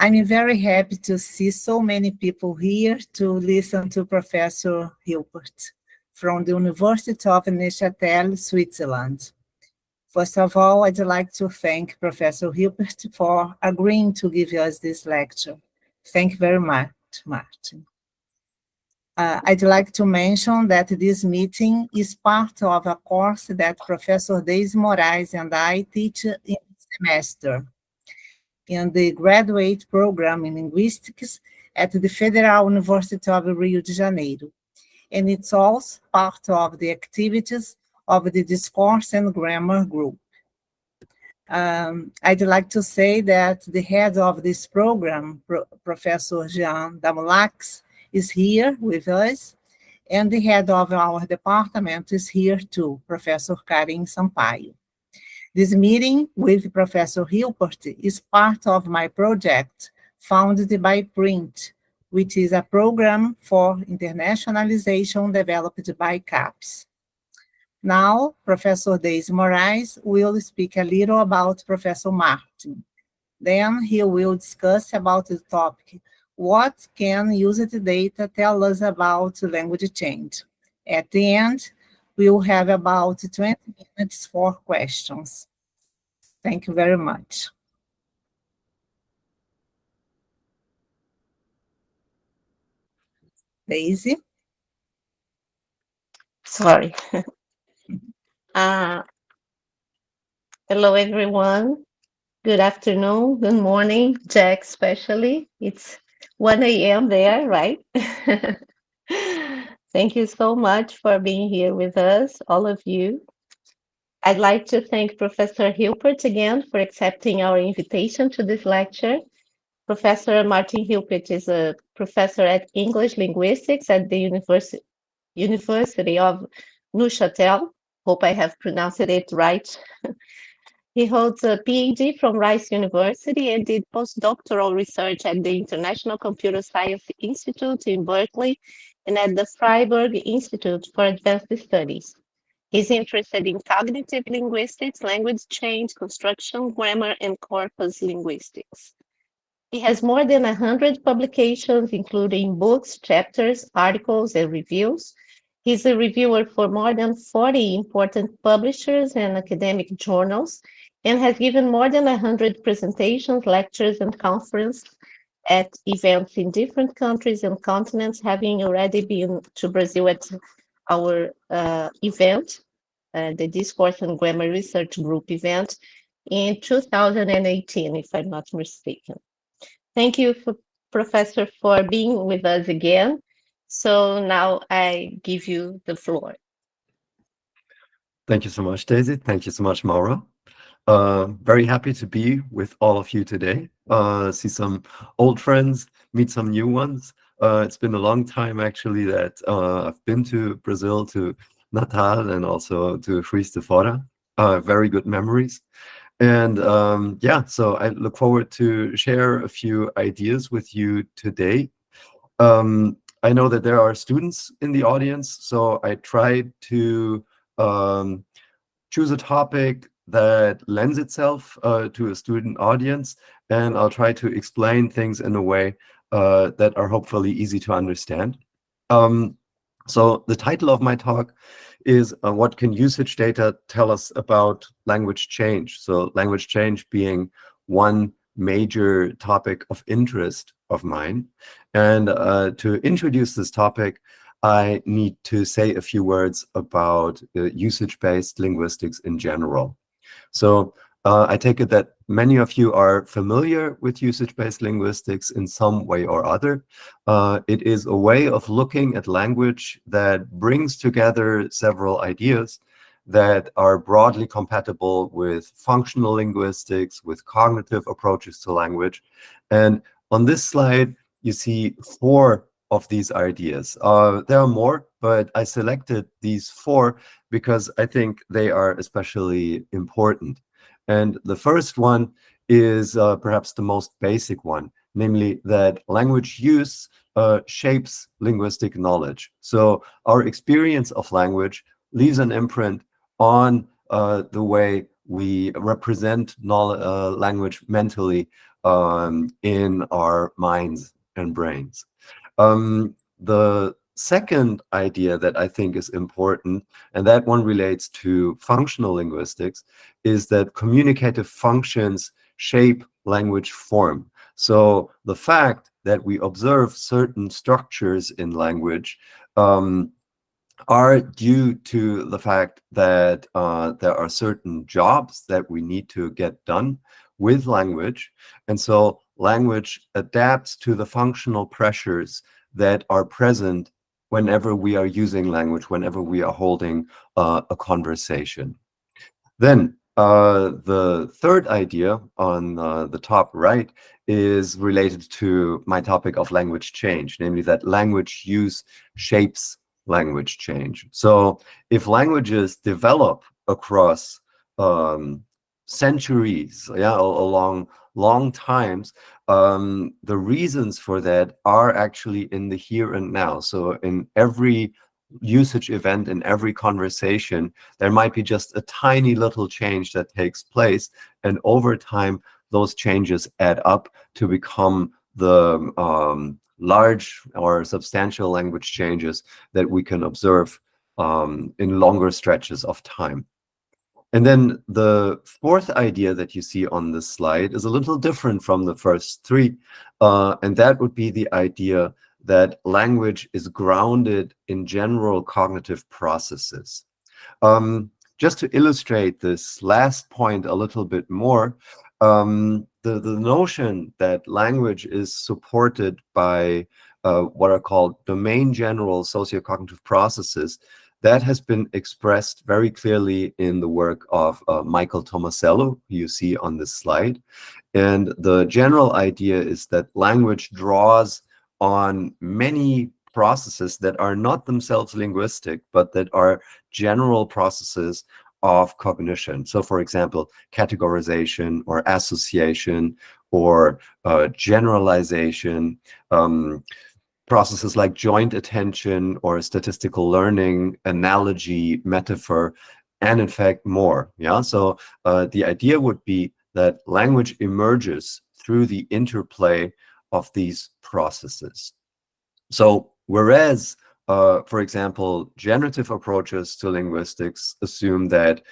I'm very happy to see so many people here to listen to Professor Hilpert from the University of Neuchâtel, Switzerland. First of all, I'd like to thank Professor Hilpert for agreeing to give us this lecture. Thank you very much, Martin. I'd like to mention that this meeting is part of a course that Professor Deise Moraes and I teach in the semester in the graduate program in linguistics at the Federal University of Rio de Janeiro. And it's also part of the activities of the Discourse and Grammar Group. I'd like to say that the head of this program, Professor Juan is here with us, and the head of our department is here too, Professor Karim Sampaio. This meeting with Professor Hilpert is part of my project, Founded by Print, which is a program for internationalization developed by CAPES. Now, Professor Deise Moraes will speak a little about Professor Martin. Then he will discuss about the topic, what can used data tell us about language change? At the end, we will have about 20 minutes for questions. Thank you very much. Deise? Sorry. Hello, everyone. Good afternoon, good morning, Jack especially. It's 1 a.m. there, right? Thank you so much for being here with us, all of you. I'd like to thank Professor Hilpert again for accepting our invitation to this lecture. Professor Martin Hilpert is a professor at English Linguistics at the University of Neuchâtel. Hope I have pronounced it right. He holds a PhD from Rice University and did postdoctoral research at the International Computer Science Institute in Berkeley and at the Freiburg Institute for Advanced Studies. He's interested in cognitive linguistics, language change, construction, grammar, and corpus linguistics. He has more than 100 publications, including books, chapters, articles, and reviews. He's a reviewer for more than 40 important publishers and academic journals, and has given more than 100 presentations, lectures, and conferences at events in different countries and continents, having already been to Brazil at our event, the Discourse and Grammar Research Group event in 2018, if I'm not mistaken. Thank you, Professor, for being with us again. So now I give you the floor. Thank you so much, Deise. Thank you so much, Maura. Very happy to be with all of you today. See some old friends, meet some new ones. It's been a long time, actually, that I've been to Brazil, to Natal, and also to Juiz de Fora. Very good memories. And yeah, so I look forward to share a few ideas with you today. I know that there are students in the audience, so I tried to choose a topic that lends itself to a student audience, and I'll try to explain things in a way that are hopefully easy to understand. So the title of my talk is what can usage data tell us about language change? So language change being one major topic of interest of mine. And to introduce this topic, I need to say a few words about usage-based linguistics in general. So I take it that many of you are familiar with usage-based linguistics in some way or other. It is a way of looking at language that brings together several ideas that are broadly compatible with functional linguistics, with cognitive approaches to language. And on this slide, you see 4 of these ideas. There are more, but I selected these 4 because I think they are especially important. And the first one is perhaps the most basic one, namely that language use shapes linguistic knowledge. So our experience of language leaves an imprint on the way we represent language mentally in our minds and brains. The second idea that I think is important, and that one relates to functional linguistics, is that communicative functions shape language form. So the fact that we observe certain structures in language are due to the fact that there are certain jobs that we need to get done with language. And so language adapts to the functional pressures that are present whenever we are using language, whenever we are holding a conversation. Then the third idea on the top right is related to my topic of language change, namely that language use shapes language change. So if languages develop across centuries, along long times, the reasons for that are actually in the here and now. So in every usage event, in every conversation, there might be just a tiny little change that takes place, and over time those changes add up to become the large or substantial language changes that we can observe in longer stretches of time. And then the fourth idea that you see on this slide is a little different from the first three, and that would be the idea that language is grounded in general cognitive processes. Just to illustrate this last point a little bit more, the notion that language is supported by what are called domain general sociocognitive processes, that has been expressed very clearly in the work of Michael Tomasello, who you see on this slide. And the general idea is that language draws on many processes that are not themselves linguistic, but that are general processes of cognition. So for example, categorization or association or generalization, processes like joint attention or statistical learning, analogy, metaphor, and in fact more. Yeah. So the idea would be that language emerges through the interplay of these processes. So whereas, for example, generative approaches to linguistics assume that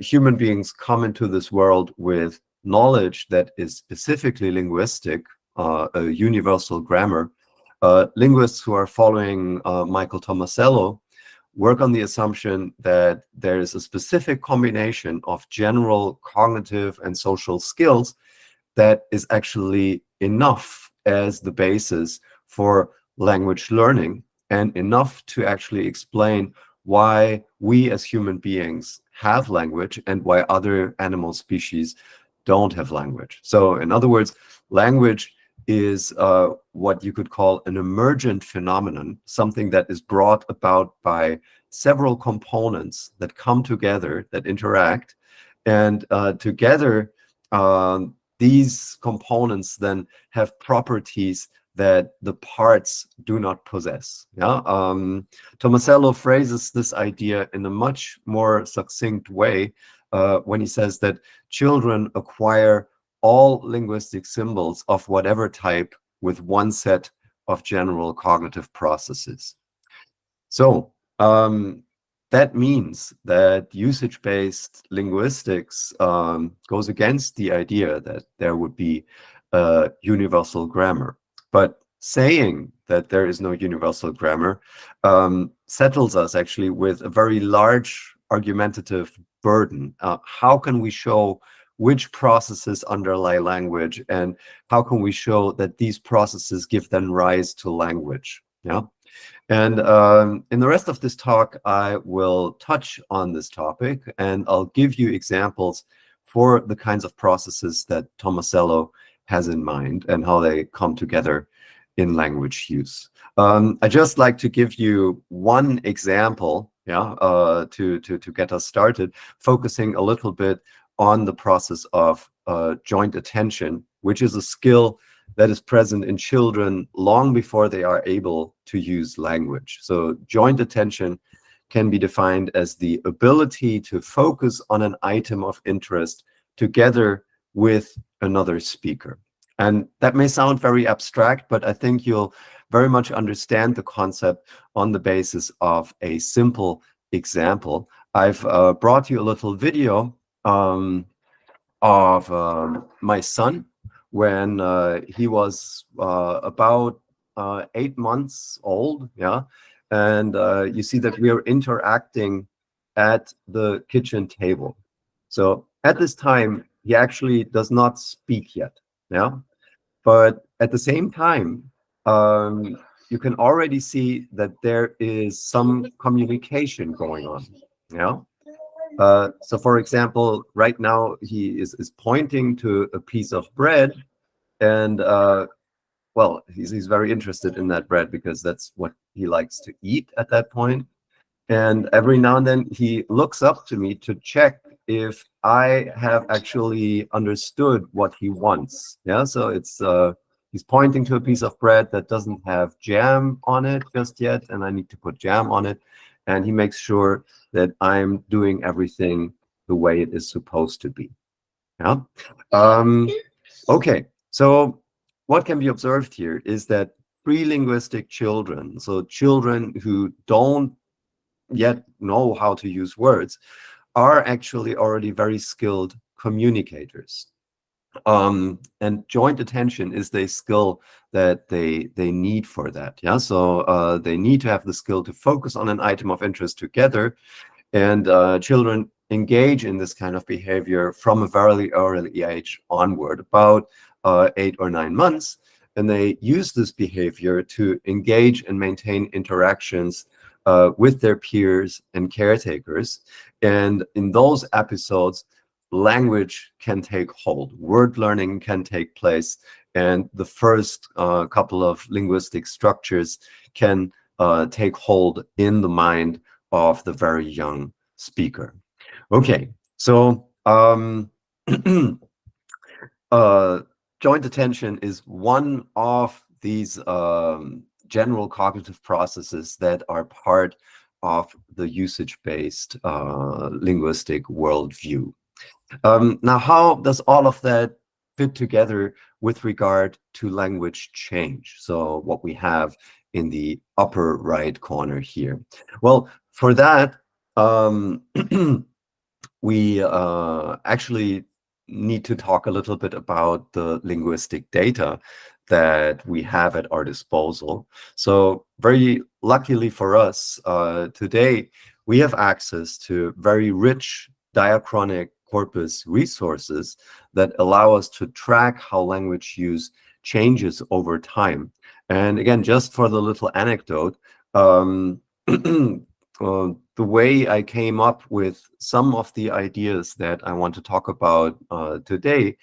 human beings come into this world with knowledge that is specifically linguistic, a universal grammar, linguists who are following Michael Tomasello work on the assumption that there is a specific combination of general cognitive and social skills that is actually enough as the basis for language learning, and enough to actually explain why we as human beings have language and why other animal species don't have language. So in other words, language is what you could call an emergent phenomenon, something that is brought about by several components that come together, that interact, and together these components then have properties that the parts do not possess. Yeah, Tomasello phrases this idea in a much more succinct way when he says that children acquire all linguistic symbols of whatever type with one set of general cognitive processes. So that means that usage-based linguistics goes against the idea that there would be a universal grammar. But saying that there is no universal grammar settles us actually with a very large argumentative burden. How can we show which processes underlie language, and how can we show that these processes give then rise to language? Yeah. And in the rest of this talk, I will touch on this topic, and I'll give you examples for the kinds of processes that Tomasello has in mind and how they come together in language use. I just like to give you one example, yeah, to get us started, focusing a little bit on the process of joint attention, which is a skill that is present in children long before they are able to use language. So joint attention can be defined as the ability to focus on an item of interest together with another speaker. And that may sound very abstract, but I think you'll very much understand the concept on the basis of a simple example. I've brought you a little video of my son when he was about 8 months old, yeah, and you see that we are interacting at the kitchen table. So at this time, he actually does not speak yet, yeah, but at the same time, you can already see that there is some communication going on, yeah. So for example, right now he is pointing to a piece of bread, and well, he's very interested in that bread because that's what he likes to eat at that point. And every now and then he looks up to me to check if I have actually understood what he wants. Yeah, so it's he's pointing to a piece of bread that doesn't have jam on it just yet, and I need to put jam on it. And he makes sure that I'm doing everything the way it is supposed to be. Yeah. Okay. So what can be observed here is that pre-linguistic children, so children who don't yet know how to use words, are actually already very skilled communicators. And joint attention is the skill that they need for that. Yeah, so they need to have the skill to focus on an item of interest together, and children engage in this kind of behavior from a very early age onward, about 8 or 9 months, and they use this behavior to engage and maintain interactions with their peers and caretakers. And in those episodes, language can take hold, word learning can take place, and the first couple of linguistic structures can take hold in the mind of the very young speaker. Okay, so joint attention is one of these general cognitive processes that are part of the usage-based linguistic worldview. Now, how does all of that fit together with regard to language change? So what we have in the upper right corner here. Well, for that, we actually need to talk a little bit about the linguistic data that we have at our disposal. So very luckily for us, today, we have access to very rich diachronic corpus resources that allow us to track how language use changes over time. And again, just for the little anecdote, the way I came up with some of the ideas that I want to talk about today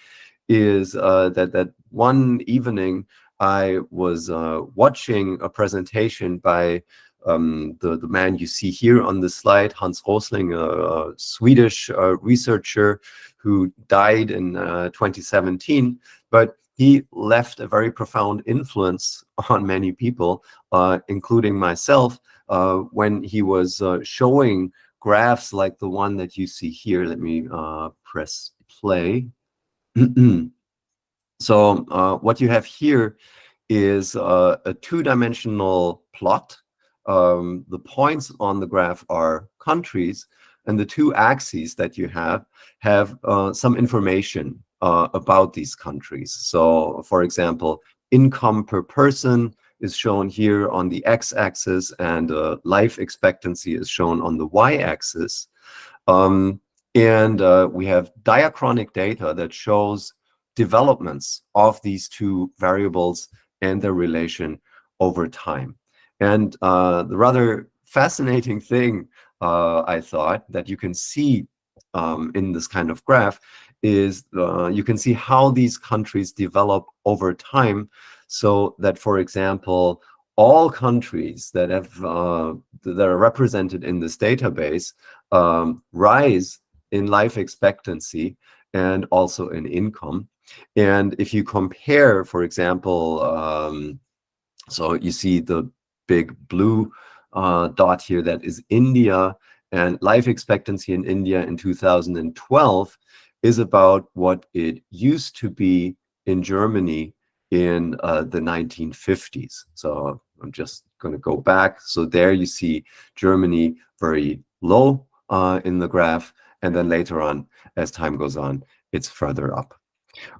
is that one evening I was watching a presentation by the man you see here on the slide, Hans Rosling, a Swedish researcher who died in 2017, but he left a very profound influence on many people, including myself, when he was showing graphs like the one that you see here. Let me press play. So what you have here is a two-dimensional plot. The points on the graph are countries, and the two axes that you have some information about these countries. So, for example, income per person is shown here on the x-axis, and life expectancy is shown on the y-axis. And we have diachronic data that shows developments of these two variables and their relation over time. And the rather fascinating thing, I thought, that you can see in this kind of graph is you can see how these countries develop over time, so that, for example, all countries that have that are represented in this database rise in life expectancy and also in income. And if you compare, for example, so you see the big blue dot here, that is India, and life expectancy in India in 2012 is about what it used to be in Germany in the 1950s. So I'm just going to go back. So there you see Germany very low in the graph, and then later on, as time goes on, it's further up.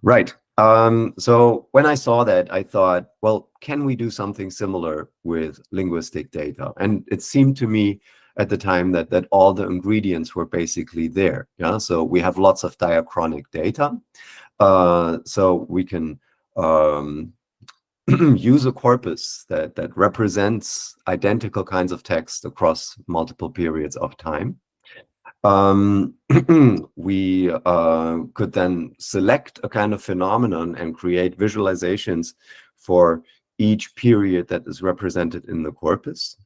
Right. So when I saw that, I thought, well, can we do something similar with linguistic data? And it seemed to me at the time that all the ingredients were basically there. Yeah. So we have lots of diachronic data. So we can use a corpus that represents identical kinds of text across multiple periods of time. We could then select a kind of phenomenon and create visualizations for each period that is represented in the corpus.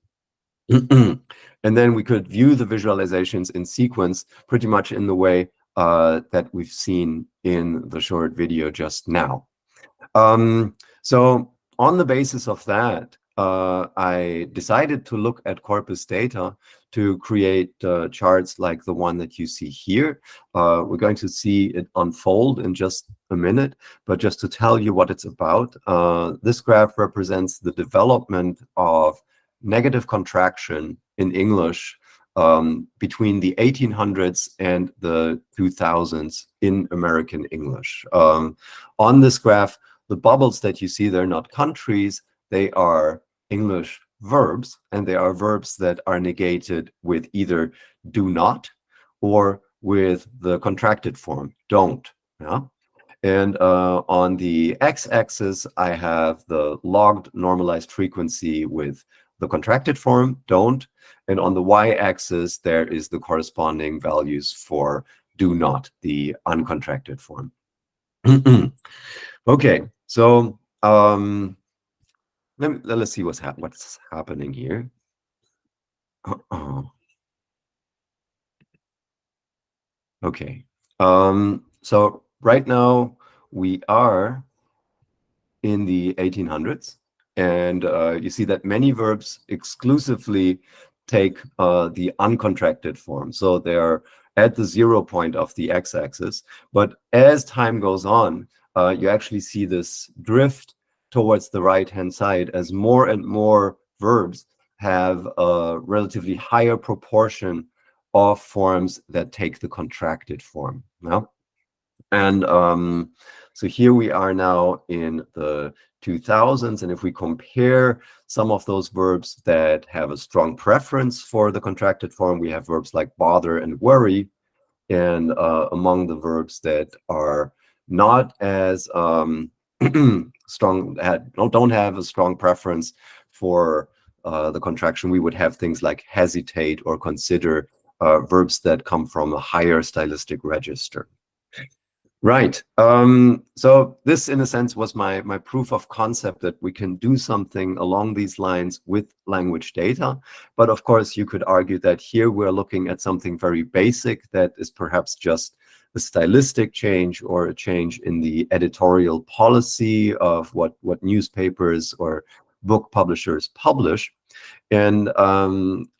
And then we could view the visualizations in sequence pretty much in the way that we've seen in the short video just now. So on the basis of that, I decided to look at corpus data to create charts like the one that you see here. We're going to see it unfold in just a minute, but just to tell you what it's about, this graph represents the development of negative contraction in English between the 1800s and the 2000s in American English. On this graph, the bubbles that you see, they're not countries, they are English verbs, and they are verbs that are negated with either do not or with the contracted form, don't. Yeah? And on the x-axis, I have the logged normalized frequency with the contracted form, don't. And on the y-axis, there is the corresponding values for do not, the uncontracted form. Okay, so let's see what's happening here. Okay, so right now we are in the 1800s, and you see that many verbs exclusively take the uncontracted form, so they're at the 0 point of the x-axis. But as time goes on, you actually see this drift towards the right-hand side as more and more verbs have a relatively higher proportion of forms that take the contracted form. Yeah? And so here we are now in the 2000s, and if we compare some of those verbs that have a strong preference for the contracted form, we have verbs like bother and worry, and among the verbs that are not as strong, don't have a strong preference for the contraction, we would have things like hesitate or consider, verbs that come from a higher stylistic register. Right. So this, in a sense, was my proof of concept that we can do something along these lines with language data. But of course, you could argue that here we're looking at something very basic that is perhaps just a stylistic change or a change in the editorial policy of what newspapers or book publishers publish. And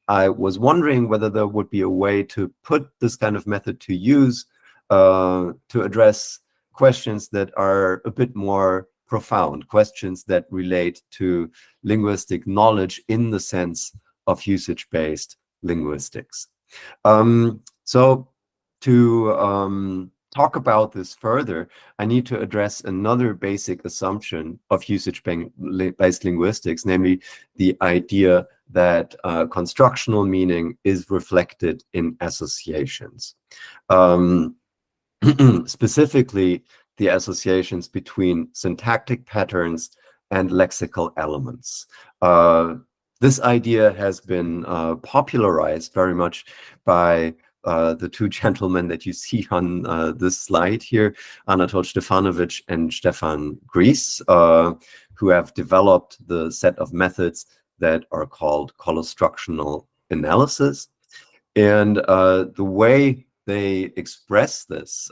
I was wondering whether there would be a way to put this kind of method to use to address questions that are a bit more profound, questions that relate to linguistic knowledge in the sense of usage-based linguistics. So to talk about this further, I need to address another basic assumption of usage-based linguistics, namely the idea that constructional meaning is reflected in associations. Specifically, the associations between syntactic patterns and lexical elements. This idea has been popularized very much by the two gentlemen that you see on this slide here, Anatol Stefanovic and Stefan Gries, who have developed the set of methods that are called collostructional analysis. And the way they express this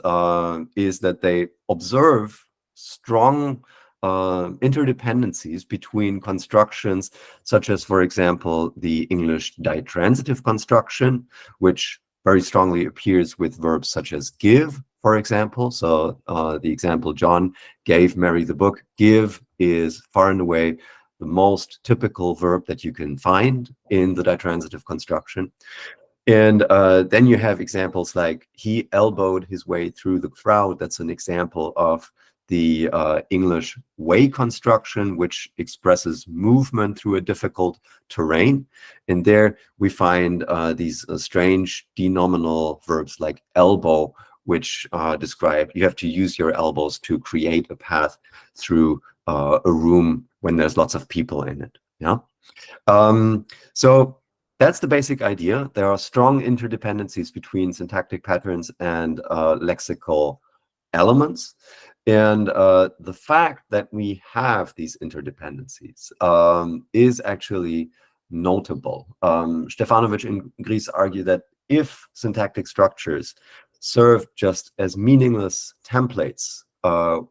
is that they observe strong interdependencies between constructions such as, for example, the English ditransitive construction, which very strongly appears with verbs such as give, for example. So the example John gave, marry the book. Give is far and away the most typical verb that you can find in the ditransitive construction. And then you have examples like he elbowed his way through the crowd. That's an example of the English way construction, which expresses movement through a difficult terrain. And there we find these strange denominal verbs like elbow, which describe you have to use your elbows to create a path through a room when there's lots of people in it. Yeah. So that's the basic idea. There are strong interdependencies between syntactic patterns and lexical elements. And the fact that we have these interdependencies is actually notable. Stefanovic and Gries argue that if syntactic structures serve just as meaningless templates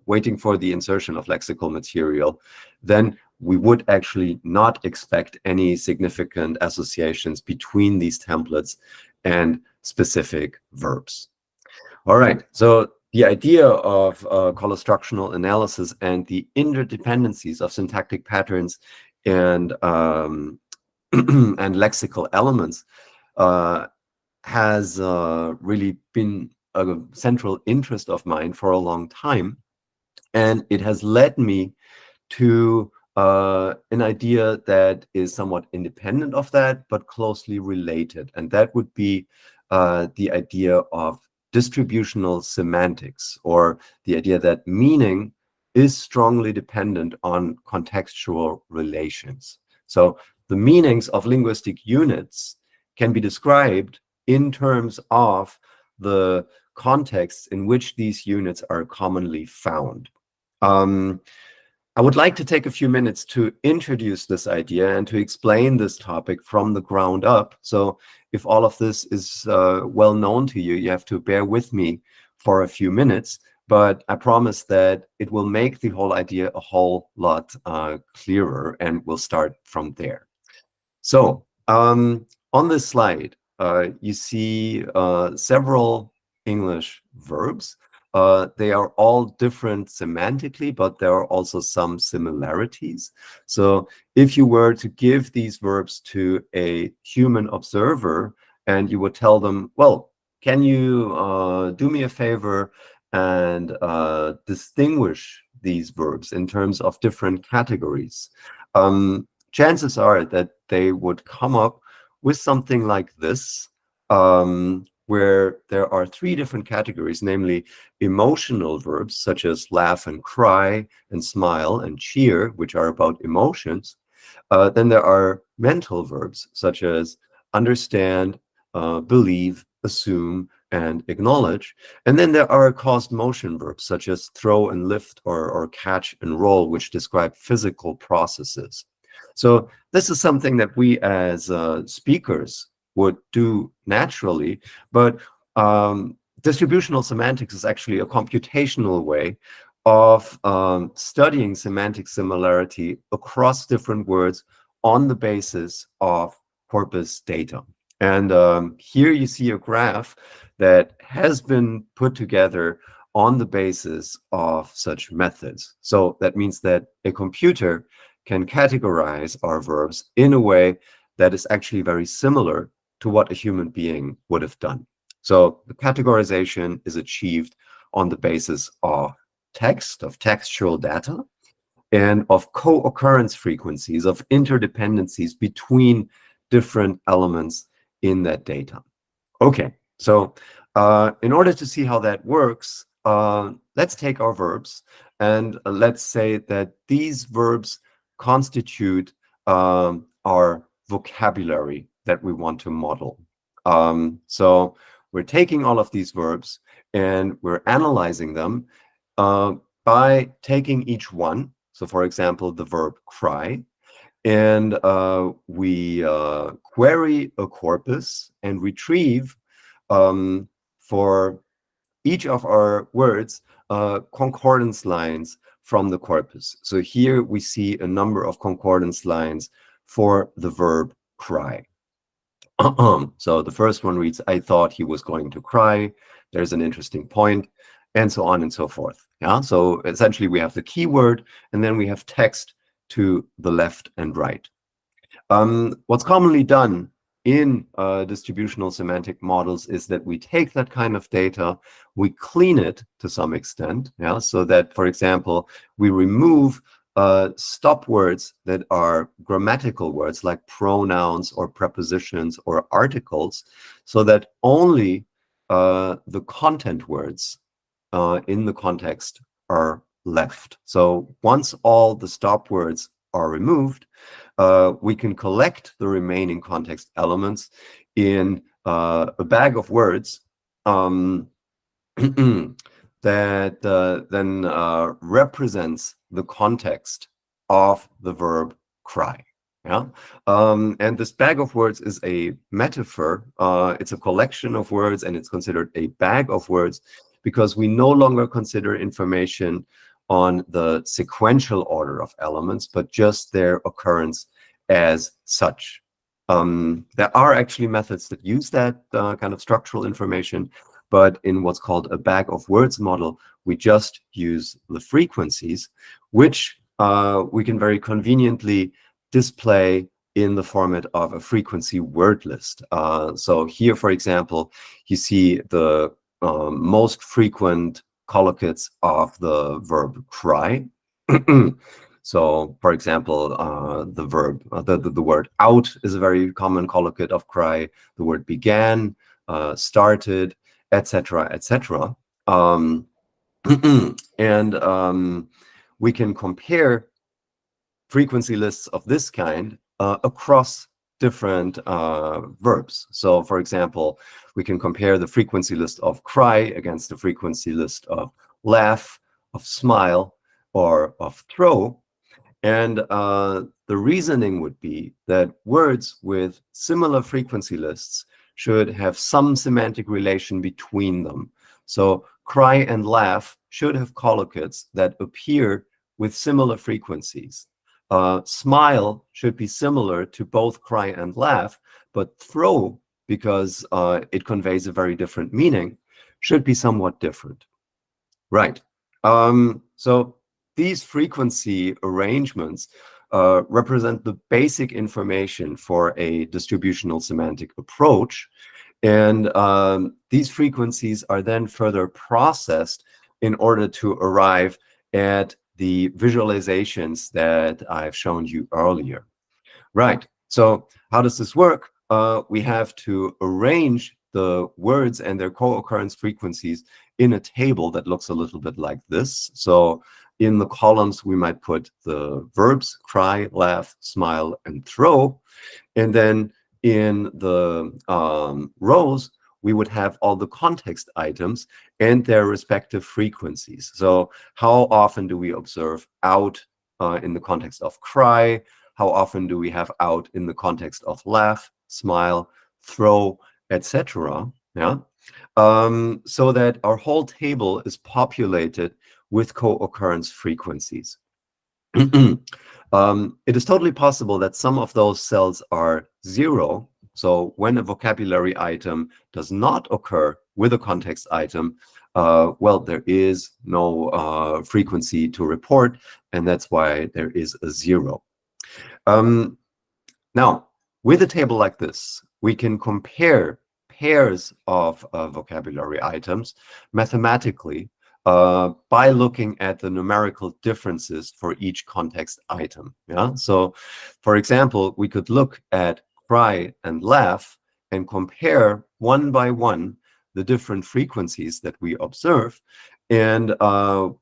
waiting for the insertion of lexical material, then we would actually not expect any significant associations between these templates and specific verbs. All right, so the idea of collostructural analysis and the interdependencies of syntactic patterns and and lexical elements has really been a central interest of mine for a long time, and it has led me to an idea that is somewhat independent of that, but closely related. And that would be the idea of distributional semantics, or the idea that meaning is strongly dependent on contextual relations. So the meanings of linguistic units can be described in terms of the contexts in which these units are commonly found. I would like to take a few minutes to introduce this idea and to explain this topic from the ground up. So if all of this is well known to you, you have to bear with me for a few minutes, but I promise that it will make the whole idea a whole lot clearer, and we'll start from there. So on this slide, you see several English verbs. They are all different semantically, but there are also some similarities. So if you were to give these verbs to a human observer and you would tell them, well, can you do me a favor and distinguish these verbs in terms of different categories, chances are that they would come up with something like this, where there are three different categories, namely emotional verbs such as laugh and cry and smile and cheer, which are about emotions. Then there are mental verbs such as understand, believe, assume, and acknowledge. And then there are caused motion verbs such as throw and lift, or catch and roll, which describe physical processes. So this is something that we as speakers would do naturally, but distributional semantics is actually a computational way of studying semantic similarity across different words on the basis of corpus data. And here you see a graph that has been put together on the basis of such methods. So that means that a computer can categorize our verbs in a way that is actually very similar to what a human being would have done. So the categorization is achieved on the basis of text, of textual data, and of co-occurrence frequencies, of interdependencies between different elements in that data. Okay, so in order to see how that works, let's take our verbs and let's say that these verbs constitute our vocabulary that we want to model. So we're taking all of these verbs and we're analyzing them by taking each one. So for example, the verb cry, and we query a corpus and retrieve for each of our words concordance lines from the corpus. So here we see a number of concordance lines for the verb cry. So the first one reads, I thought he was going to cry. There's an interesting point. and so on and so forth. Yeah, so essentially we have the keyword, and then we have text to the left and right. What's commonly done in distributional semantic models is that we take that kind of data, we clean it to some extent, yeah, so that, for example, we remove stop words that are grammatical words like pronouns or prepositions or articles, so that only the content words in the context are left. So once all the stop words are removed, we can collect the remaining context elements in a bag of words that then represents the context of the verb cry. Yeah, and this bag of words is a metaphor. It's a collection of words, and it's considered a bag of words because we no longer consider information on the sequential order of elements, but just their occurrence as such. There are actually methods that use that kind of structural information, but in what's called a bag of words model, we just use the frequencies, which we can very conveniently display in the format of a frequency word list. So here, for example, you see the most frequent collocates of the verb cry. So, for example, the verb, the word out is a very common collocate of cry. The word began, started, etc., etc. And we can compare frequency lists of this kind across different verbs. So, for example, we can compare the frequency list of cry against the frequency list of laugh, of smile, or of throw. And the reasoning would be that words with similar frequency lists should have some semantic relation between them. So cry and laugh should have collocates that appear with similar frequencies. Smile should be similar to both cry and laugh, but throw, because it conveys a very different meaning, should be somewhat different. Right. So these frequency arrangements represent the basic information for a distributional semantic approach. And these frequencies are then further processed in order to arrive at the visualizations that I've shown you earlier. Right. So how does this work? We have to arrange the words and their co-occurrence frequencies in a table that looks a little bit like this. So in the columns, we might put the verbs cry, laugh, smile, and throw. And then in the rows, we would have all the context items and their respective frequencies. So how often do we observe out in the context of cry? How often do we have out in the context of laugh, smile, throw, etc.? Yeah, so that our whole table is populated with co-occurrence frequencies. It is totally possible that some of those cells are 0. So when a vocabulary item does not occur with a context item, well, there is no frequency to report, and that's why there is a 0. Now, with a table like this, we can compare pairs of vocabulary items mathematically by looking at the numerical differences for each context item. Yeah. So, for example, we could look at cry and laugh and compare one by one the different frequencies that we observe, and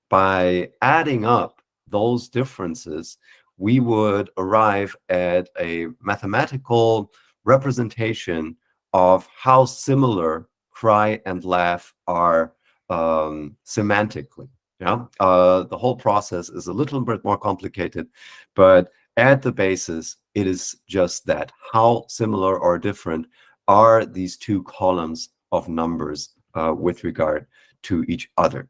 by adding up those differences, we would arrive at a mathematical representation of how similar cry and laugh are semantically. Yeah, the whole process is a little bit more complicated, but at the basis, it is just that. How similar or different are these two columns of numbers with regard to each other?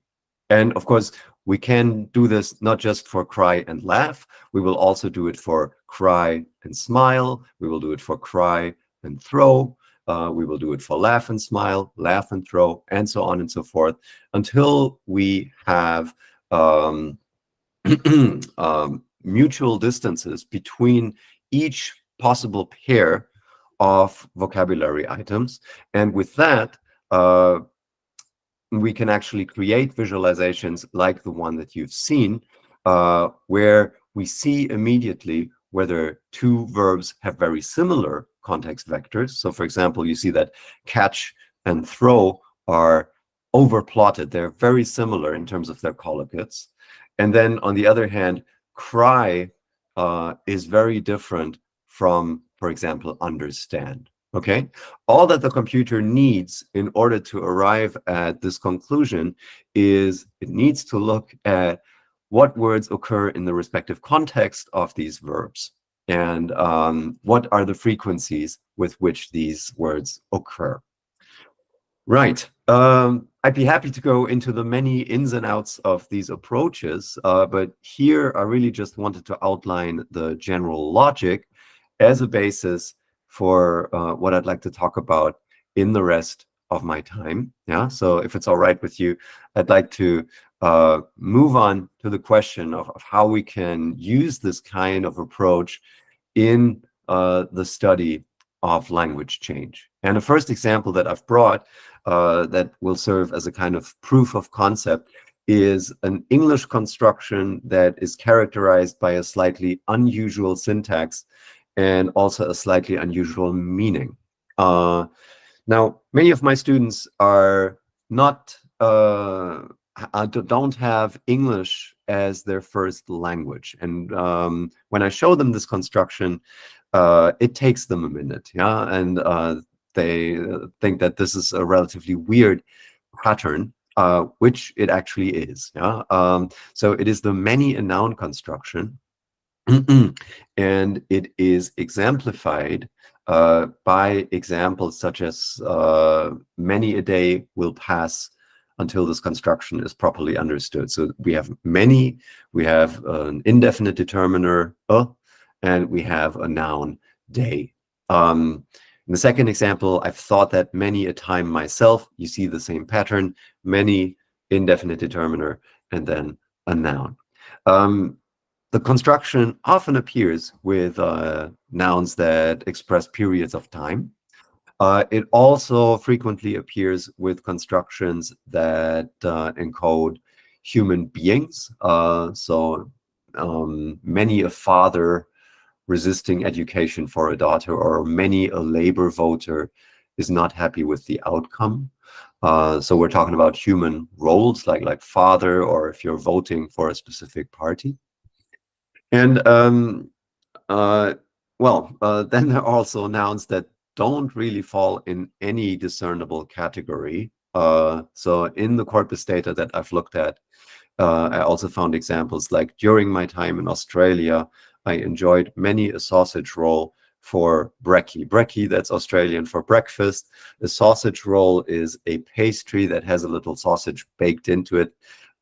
And of course, we can do this not just for cry and laugh. We will also do it for cry and smile. We will do it for cry and throw. We will do it for laugh and smile, laugh and throw, and so on and so forth, until we have mutual distances between each possible pair of vocabulary items. And with that, we can actually create visualizations like the one that you've seen, where we see immediately whether two verbs have very similar context vectors. So for example, you see that catch and throw are overplotted. They're very similar in terms of their collocates. And then on the other hand, cry is very different from, for example, understand. Okay, all that the computer needs in order to arrive at this conclusion is it needs to look at what words occur in the respective context of these verbs, and what are the frequencies with which these words occur. Right. I'd be happy to go into the many ins and outs of these approaches, but here I really just wanted to outline the general logic as a basis for what I'd like to talk about in the rest of my time. Yeah. So if it's all right with you, I'd like to move on to the question of how we can use this kind of approach in the study of language change. And the first example that I've brought that will serve as a kind of proof of concept is an English construction that is characterized by a slightly unusual syntax and also a slightly unusual meaning. Now, many of my students are not, don't have English as their first language. And when I show them this construction, it takes them a minute, yeah? And they think that this is a relatively weird pattern, which it actually is, yeah? So it is the many a noun construction. And it is exemplified by examples such as many a day will pass until this construction is properly understood. So we have many, we have an indefinite determiner, and we have a noun, day. In the second example, I've thought that many a time myself. You see the same pattern, many, indefinite determiner, and then a noun. The construction often appears with nouns that express periods of time. It also frequently appears with constructions that encode human beings. So many a father resisting education for a daughter, or many a labor voter is not happy with the outcome. So we're talking about human roles like father, or if you're voting for a specific party. And then there are also nouns that don't really fall in any discernible category. So in the corpus data that I've looked at, I also found examples like, during my time in Australia, I enjoyed many a sausage roll for brekkie. Brekkie, that's Australian for breakfast. A sausage roll is a pastry that has a little sausage baked into it.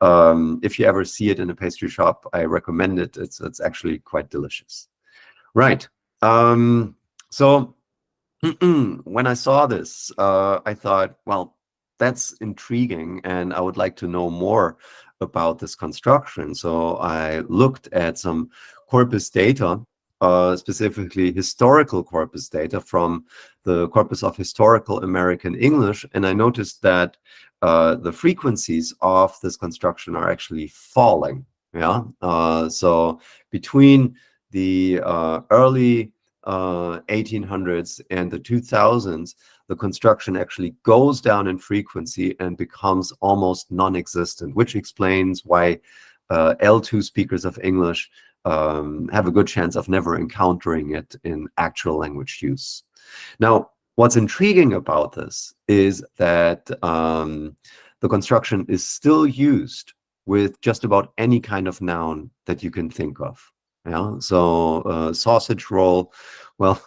If you ever see it in a pastry shop, I recommend it. It's actually quite delicious. Right. So when I saw this, I thought, well, that's intriguing, and I would like to know more about this construction. So I looked at some corpus data, specifically historical corpus data from the Corpus of Historical American English, and I noticed that the frequencies of this construction are actually falling. Yeah. So between the early 1800s and the 2000s, the construction actually goes down in frequency and becomes almost non-existent, which explains why L2 speakers of English have a good chance of never encountering it in actual language use. Now, what's intriguing about this is that the construction is still used with just about any kind of noun that you can think of. Yeah, so sausage roll, well,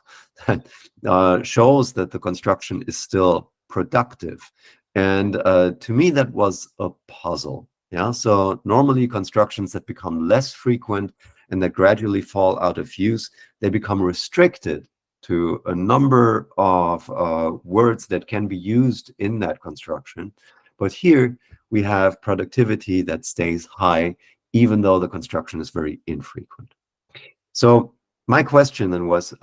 that shows that the construction is still productive. And to me, that was a puzzle. Yeah, so normally constructions that become less frequent and that gradually fall out of use, they become restricted to a number of words that can be used in that construction. But here we have productivity that stays high, even though the construction is very infrequent. So my question then was,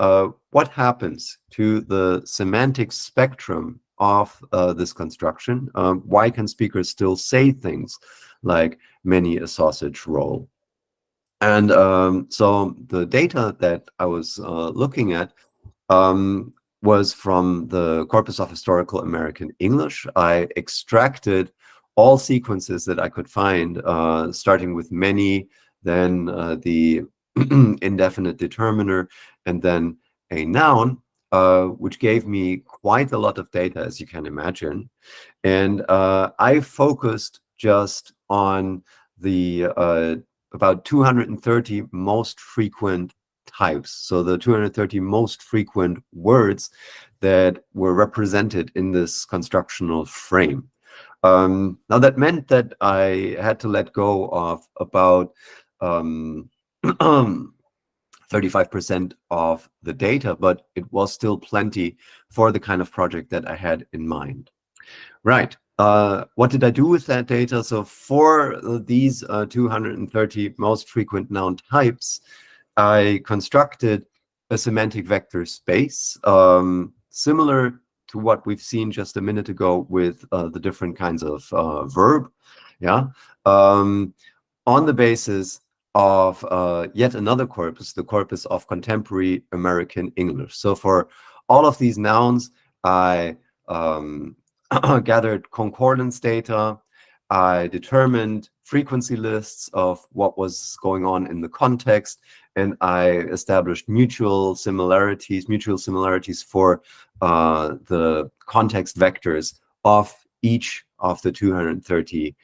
what happens to the semantic spectrum of this construction? Why can speakers still say things like many a sausage roll? And so the data that I was looking at was from the Corpus of Historical American English. I extracted all sequences that I could find, starting with many, then the indefinite determiner, and then a noun, which gave me quite a lot of data, as you can imagine. And I focused just on the about 230 most frequent types. So the 230 most frequent words that were represented in this constructional frame. Now that meant that I had to let go of about 35% of the data, but it was still plenty for the kind of project that I had in mind. Right. What did I do with that data? So for these 230 most frequent noun types, I constructed a semantic vector space, similar to what we've seen just a minute ago with the different kinds of verb, yeah, on the basis of yet another corpus, the corpus of contemporary American English. So for all of these nouns, I gathered concordance data. I determined frequency lists of what was going on in the context, and I established mutual similarities for the context vectors of each of the 230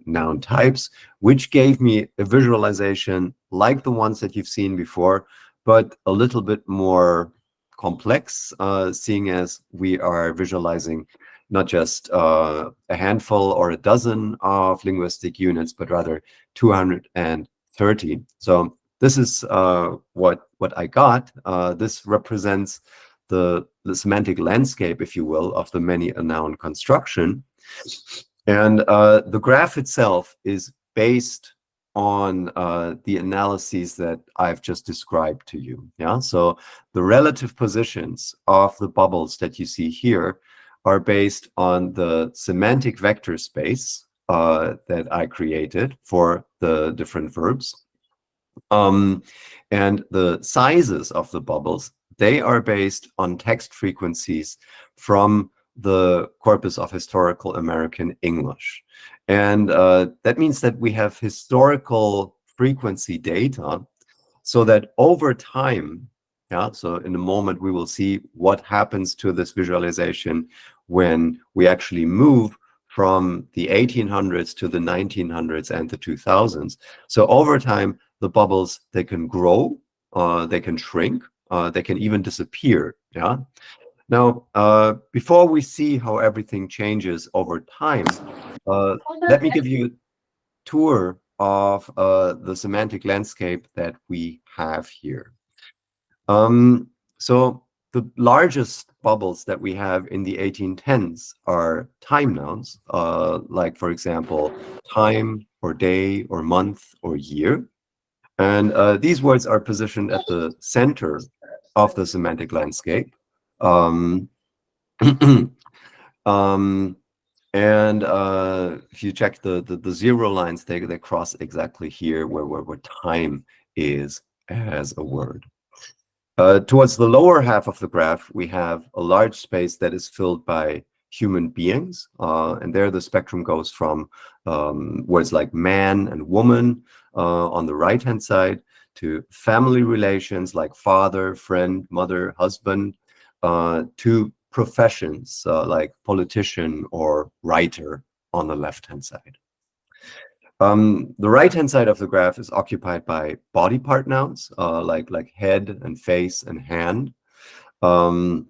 noun types, which gave me a visualization like the ones that you've seen before, but a little bit more complex, seeing as we are visualizing not just a handful or a dozen of linguistic units, but rather 230. So this is what I got. This represents the semantic landscape, if you will, of the many-a-noun construction. And the graph itself is based on the analyses that I've just described to you. Yeah, so the relative positions of the bubbles that you see here are based on the semantic vector space that I created for the different verbs. And the sizes of the bubbles, they are based on text frequencies from the Corpus of Historical American English. And that means that we have historical frequency data, so that over time, yeah, so in a moment we will see what happens to this visualization when we actually move from the 1800s to the 1900s and the 2000s. So over time, the bubbles, they can grow, they can shrink, they can even disappear, yeah? Now, before we see how everything changes over time, let me give you a tour of the semantic landscape that we have here. So the largest bubbles that we have in the 1810s are time nouns, like, for example, time or day or month or year. And these words are positioned at the center of the semantic landscape. And if you check the zero lines, they cross exactly here where time is as a word. Towards the lower half of the graph, we have a large space that is filled by human beings. And there the spectrum goes from words like man and woman on the right-hand side to family relations like father, friend, mother, husband, to professions like politician or writer on the left-hand side. The right-hand side of the graph is occupied by body part nouns, like head and face and hand. And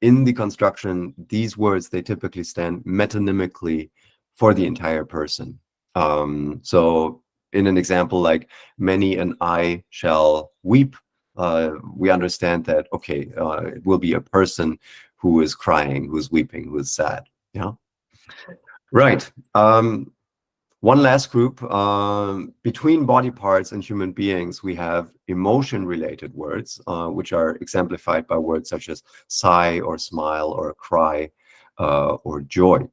in the construction, these words, they typically stand metonymically for the entire person. So in an example like many an eye shall weep, we understand that, okay, it will be a person who is crying, who is weeping, who is sad. Yeah. Right. One last group, between body parts and human beings, we have emotion-related words, which are exemplified by words such as sigh or smile or cry or joy.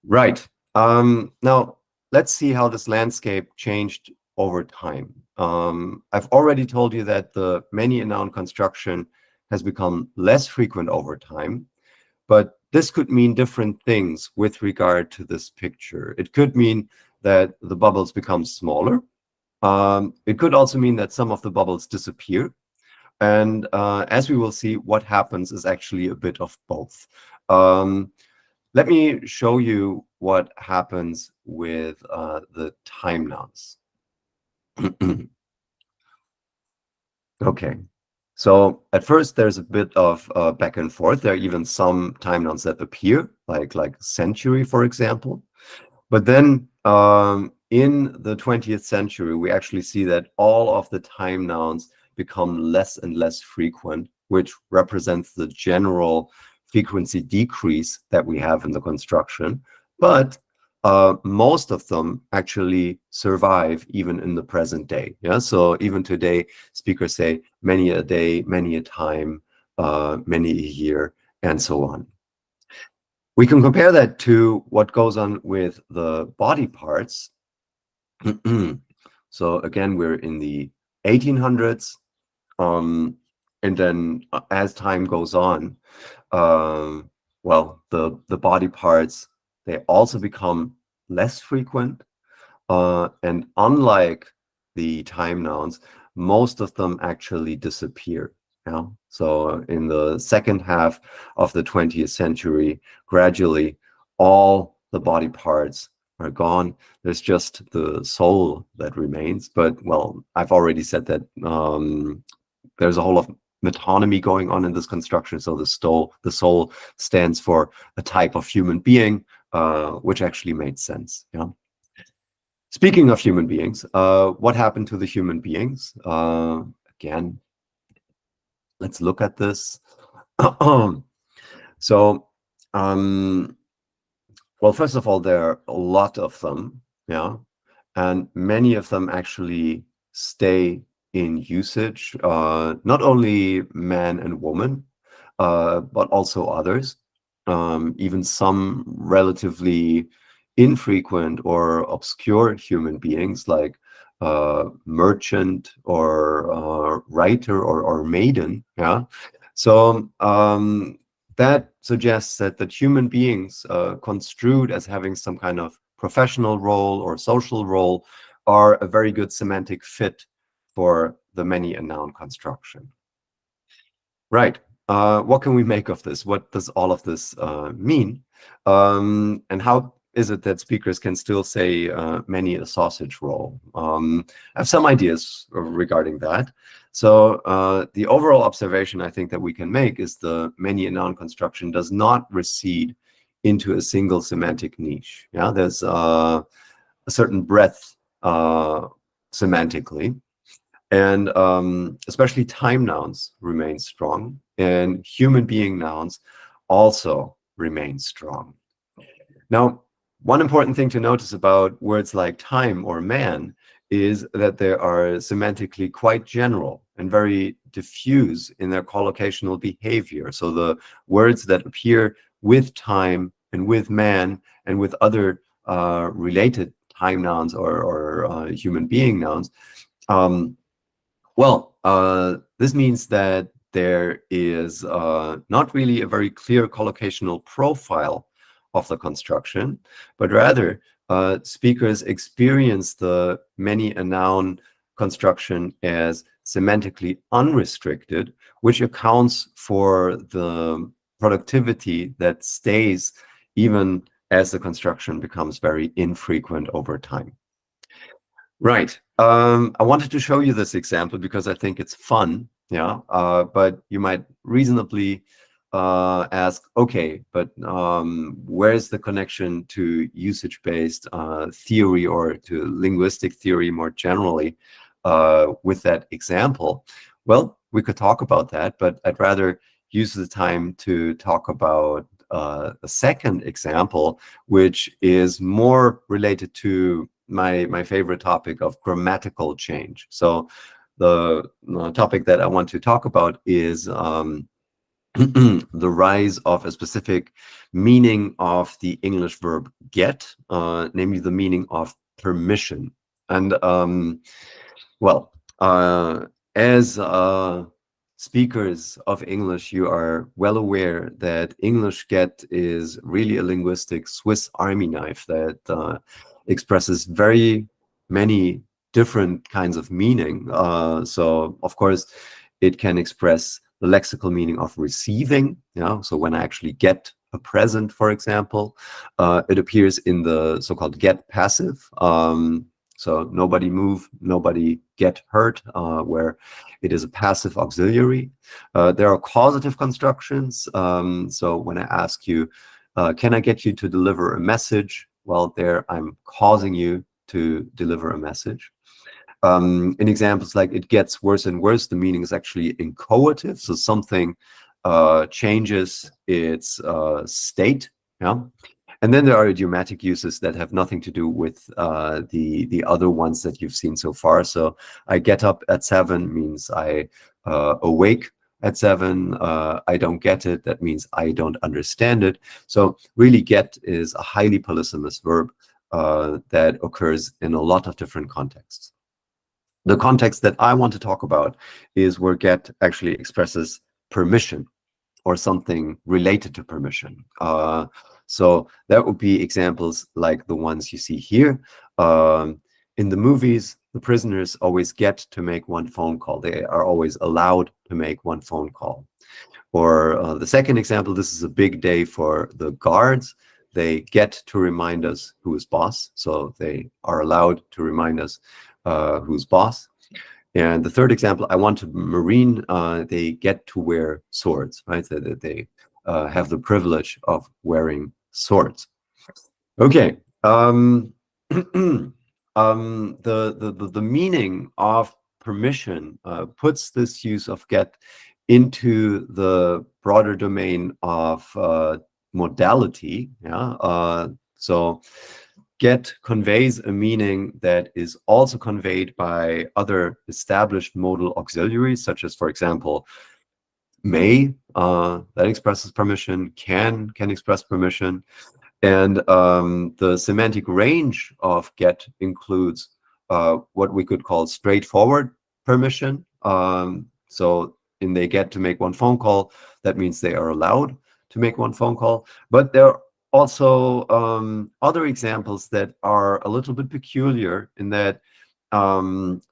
Right. Now, let's see how this landscape changed over time. I've already told you that the many noun construction has become less frequent over time, but this could mean different things with regard to this picture. It could mean that the bubbles become smaller. It could also mean that some of the bubbles disappear. And as we will see, what happens is actually a bit of both. Let me show you what happens with the time nouns. Okay. So at first, there's a bit of back and forth. There are even some time nouns that appear, like century, for example. But then in the 20th century, we actually see that all of the time nouns become less and less frequent, which represents the general frequency decrease that we have in the construction. But most of them actually survive even in the present day. Yeah, so even today, speakers say many a day, many a time, many a year, and so on. We can compare that to what goes on with the body parts. So again, we're in the 1800s, and then as time goes on, well, the body parts, they also become less frequent, and unlike the time nouns, most of them actually disappear. Yeah? So in the second half of the 20th century, gradually all the body parts are gone. There's just the soul that remains. But, well, I've already said that there's a whole lot of metonymy going on in this construction. So the soul stands for a type of human being, which actually made sense. Yeah. Speaking of human beings, what happened to the human beings? Again, let's look at this. So, well, first of all, there are a lot of them, yeah, and many of them actually stay in usage, not only man and woman, but also others, even some relatively infrequent or obscure human beings like merchant or writer or maiden. Yeah, so that suggests that human beings construed as having some kind of professional role or social role are a very good semantic fit for the many a noun construction. Right. What can we make of this? What does all of this mean? And how is it that speakers can still say many a sausage roll? I have some ideas regarding that. So the overall observation I think that we can make is the many a noun construction does not recede into a single semantic niche. Yeah, there's a certain breadth semantically. And especially time nouns remain strong, and human being nouns also remain strong. Now, one important thing to notice about words like time or man is that they are semantically quite general and very diffuse in their collocational behavior. So the words that appear with time and with man and with other related time nouns or human being nouns, well, this means that there is not really a very clear collocational profile of the construction, but rather speakers experience the many a noun construction as semantically unrestricted, which accounts for the productivity that stays even as the construction becomes very infrequent over time. Right. I wanted to show you this example because I think it's fun, yeah, but you might reasonably ask, okay, but where's the connection to usage-based theory or to linguistic theory more generally with that example? Well, we could talk about that, but I'd rather use the time to talk about a second example, which is more related to my favorite topic of grammatical change. So the topic that I want to talk about is the rise of a specific meaning of the English verb get, namely the meaning of permission. And well, as speakers of English, you are well aware that English get is really a linguistic Swiss Army knife that expresses very many different kinds of meaning. So, of course, it can express the lexical meaning of receiving. So when I actually get a present, for example, it appears in the so-called get passive. So nobody move, nobody get hurt, where it is a passive auxiliary. There are causative constructions. So when I ask you, can I get you to deliver a message? Well, there I'm causing you to deliver a message. In examples like it gets worse and worse, the meaning is actually inchoative. So something changes its state. And then there are idiomatic uses that have nothing to do with the other ones that you've seen so far. So I get up at 7 means I awake at 7. I don't get it. That means I don't understand it. So really get is a highly polysemous verb that occurs in a lot of different contexts. The context that I want to talk about is where get actually expresses permission or something related to permission. So that would be examples like the ones you see here. In the movies, the prisoners always get to make one phone call. They are always allowed to make one phone call. Or the second example, this is a big day for the guards. They get to remind us who is boss. So they are allowed to remind us who's boss. And the third example, I want to marine, they get to wear swords, right? So that they have the privilege of wearing swords. Okay. The meaning of permission puts this use of get into the broader domain of modality. So get conveys a meaning that is also conveyed by other established modal auxiliaries, such as, for example, may, that expresses permission, can express permission. And the semantic range of get includes what we could call straightforward permission. So in they get to make one phone call, that means they are allowed to make one phone call. But there are also other examples that are a little bit peculiar in that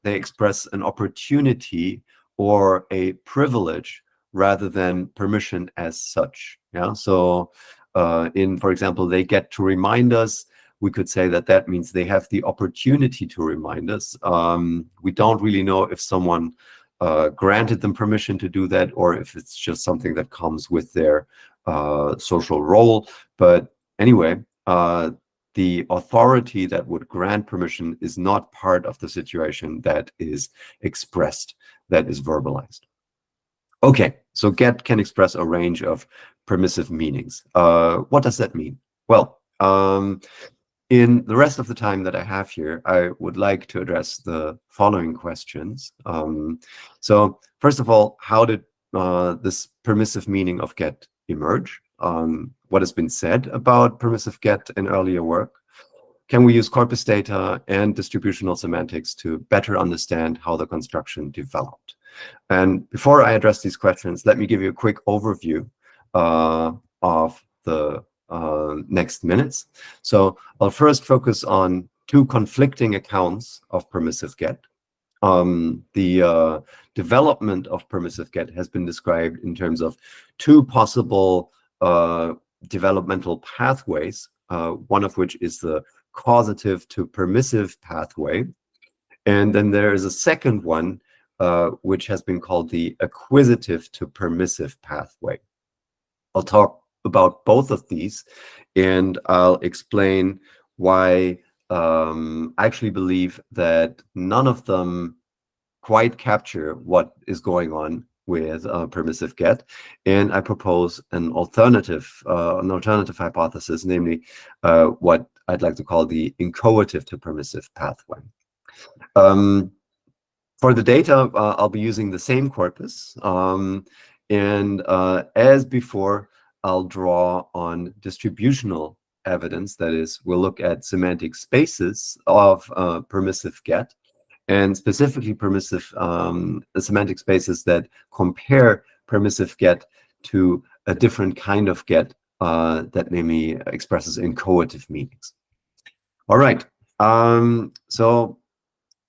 they express an opportunity or a privilege rather than permission as such. So for example, they get to remind us, we could say that that means they have the opportunity to remind us. We don't really know if someone granted them permission to do that or if it's just something that comes with their social role. But anyway, the authority that would grant permission is not part of the situation that is expressed, that is verbalized. Okay, so get can express a range of permissive meanings. What does that mean? Well, in the rest of the time that I have here, I would like to address the following questions. So first of all, how did this permissive meaning of get emerge? What has been said about permissive get in earlier work? Can we use corpus data and distributional semantics to better understand how the construction developed? And before I address these questions, let me give you a quick overview of the next minutes. So I'll first focus on two conflicting accounts of permissive get. The development of permissive get has been described in terms of two possible developmental pathways, one of which is the causative to permissive pathway. And then there is a second one, which has been called the acquisitive to permissive pathway. I'll talk about both of these, and I'll explain why I actually believe that none of them quite capture what is going on with permissive get, and I propose an alternative hypothesis, namely what I'd like to call the inchoative to permissive pathway. For the data, I'll be using the same corpus, and as before, I'll draw on distributional evidence. That is, we'll look at semantic spaces of permissive get, and specifically permissive semantic spaces that compare permissive get to a different kind of get that namely expresses inchoative meanings. All right, so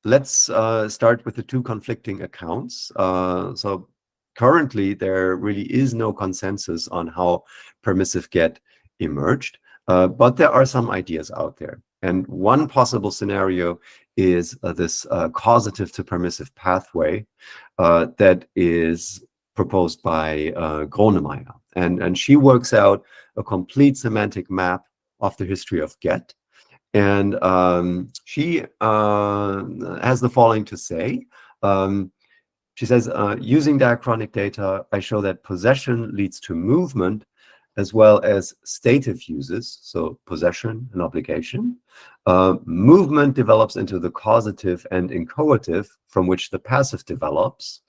let's start with the two conflicting accounts. So currently, there really is no consensus on how permissive get emerged, but there are some ideas out there. And one possible scenario is this causative to permissive pathway that is proposed by Gronemeyer. And she works out a complete semantic map of the history of get. And she has the following to say. She says, using diachronic data, I show that possession leads to movement as well as stative uses, so possession and obligation. Movement develops into the causative and inchoative, from which the passive develops.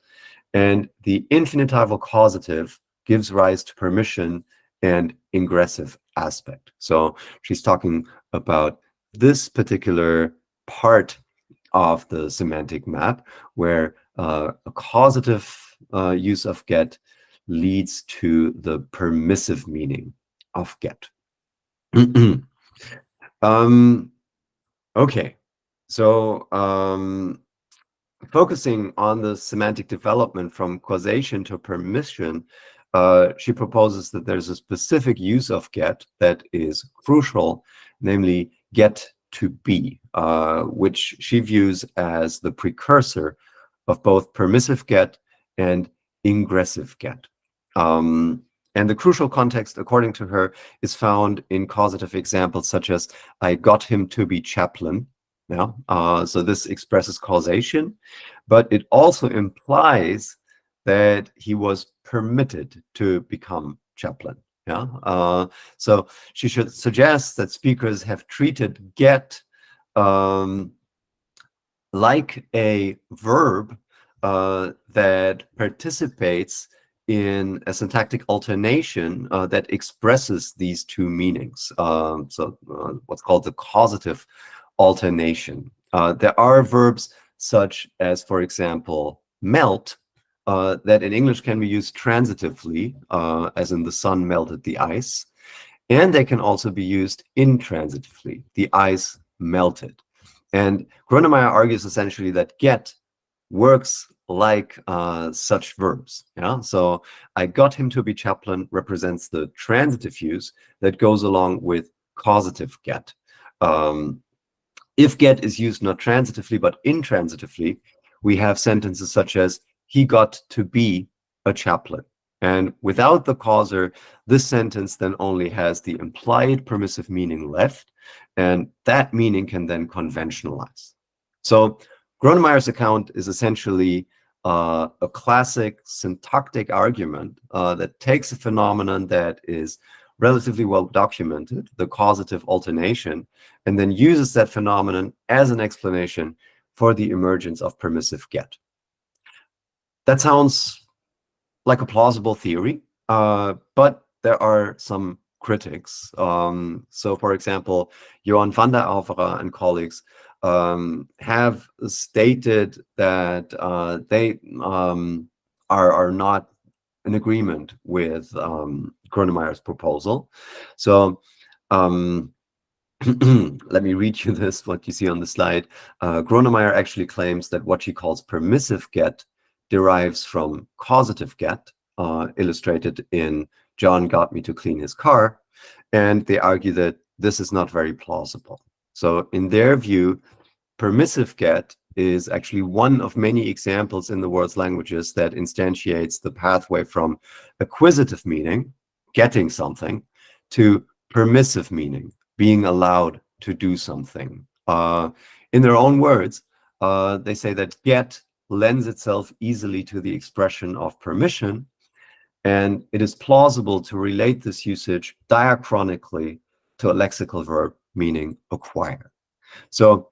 And the infinitival causative gives rise to permission and ingressive aspect. So she's talking about this particular part of the semantic map, where a causative use of get leads to the permissive meaning of get. Okay, so focusing on the semantic development from causation to permission, she proposes that there's a specific use of get that is crucial, namely get to be, which she views as the precursor of both permissive get and ingressive get. And the crucial context, according to her, is found in causative examples such as, I got him to be chaplain. Yeah? So this expresses causation, but it also implies that he was permitted to become chaplain. Yeah. So she should suggest that speakers have treated get like a verb that participates in a syntactic alternation that expresses these two meanings. What's called the causative alternation. There are verbs such as, for example, melt, that in English can be used transitively, as in the sun melted the ice, and they can also be used intransitively, the ice melted. And Gronemeyer argues essentially that get works like such verbs. Yeah? So I got him to be chaplain represents the transitive use that goes along with causative get. If get is used not transitively but intransitively, we have sentences such as, he got to be a chaplain. And without the causer, this sentence then only has the implied permissive meaning left, and that meaning can then conventionalize. So Gronemeyer's account is essentially a classic syntactic argument that takes a phenomenon that is relatively well documented, the causative alternation, and then uses that phenomenon as an explanation for the emergence of permissive get. That sounds like a plausible theory, but there are some critics. So, for example, Johan van der Alvera and colleagues have stated that they are not in agreement with Gronemeyer's proposal. So let me read you this, what you see on the slide. Gronemeyer actually claims that what she calls permissive get derives from causative get, illustrated in John got me to clean his car, and they argue that this is not very plausible. So in their view, permissive get is actually one of many examples in the world's languages that instantiates the pathway from acquisitive meaning, getting something, to permissive meaning, being allowed to do something. In their own words, they say that get lends itself easily to the expression of permission, and it is plausible to relate this usage diachronically to a lexical verb meaning acquire. So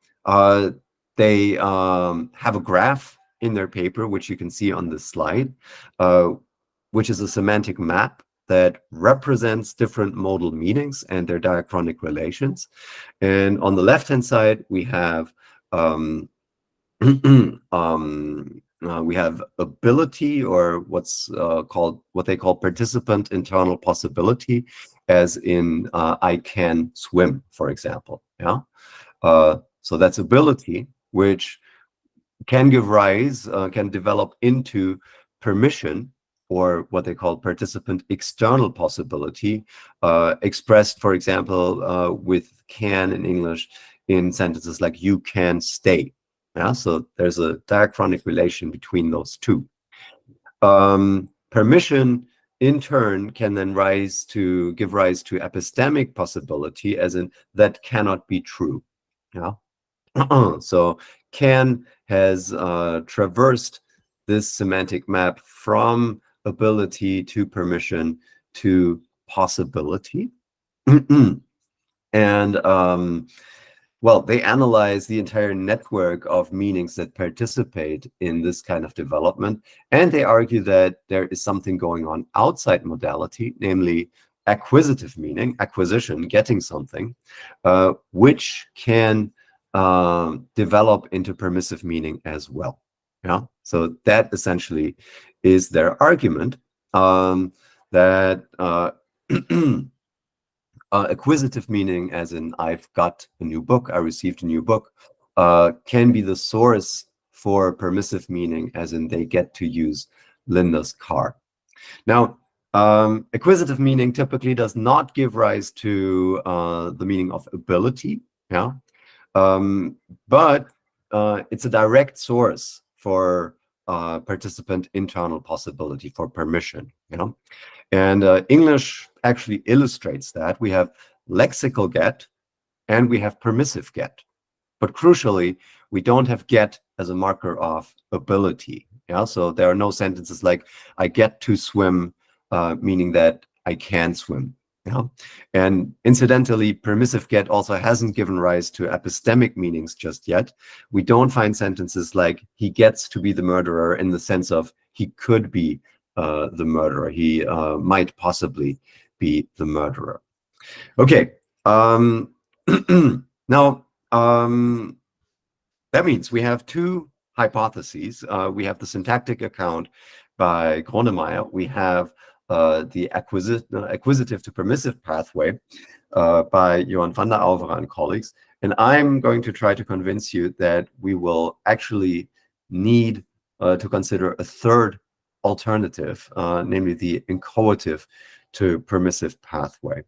they have a graph in their paper, which you can see on this slide, which is a semantic map that represents different modal meanings and their diachronic relations. And on the left-hand side, we have we have ability, or what they call participant internal possibility, as in I can swim, for example. Yeah. So that's ability, which can give rise, can develop into permission, or what they call participant external possibility, expressed, for example, with can in English in sentences like you can stay. Yeah, so there's a diachronic relation between those two. Permission, in turn, can then give rise to epistemic possibility, as in that cannot be true. Yeah. So can has traversed this semantic map from ability to permission to possibility. And well, they analyze the entire network of meanings that participate in this kind of development, and they argue that there is something going on outside modality, namely acquisitive meaning, acquisition, getting something, which can develop into permissive meaning as well. Yeah, so that essentially is their argument, that acquisitive meaning, as in I've got a new book, I received a new book, can be the source for permissive meaning, as in they get to use Linda's car. Now, acquisitive meaning typically does not give rise to the meaning of ability, yeah, but it's a direct source for participant internal possibility, for permission, you know. And English actually illustrates that. We have lexical get and we have permissive get. But crucially, we don't have get as a marker of ability. Yeah, so there are no sentences like I get to swim, meaning that I can swim. Yeah, and incidentally, permissive get also hasn't given rise to epistemic meanings just yet. We don't find sentences like he gets to be the murderer in the sense of he could be the murderer. He might possibly be the murderer. Okay. Now, that means we have two hypotheses. We have the syntactic account by Gronemeyer. We have the acquisitive to permissive pathway by Johan van der Alvera and colleagues. And I'm going to try to convince you that we will actually need to consider a third alternative, namely the inchoative to permissive pathway.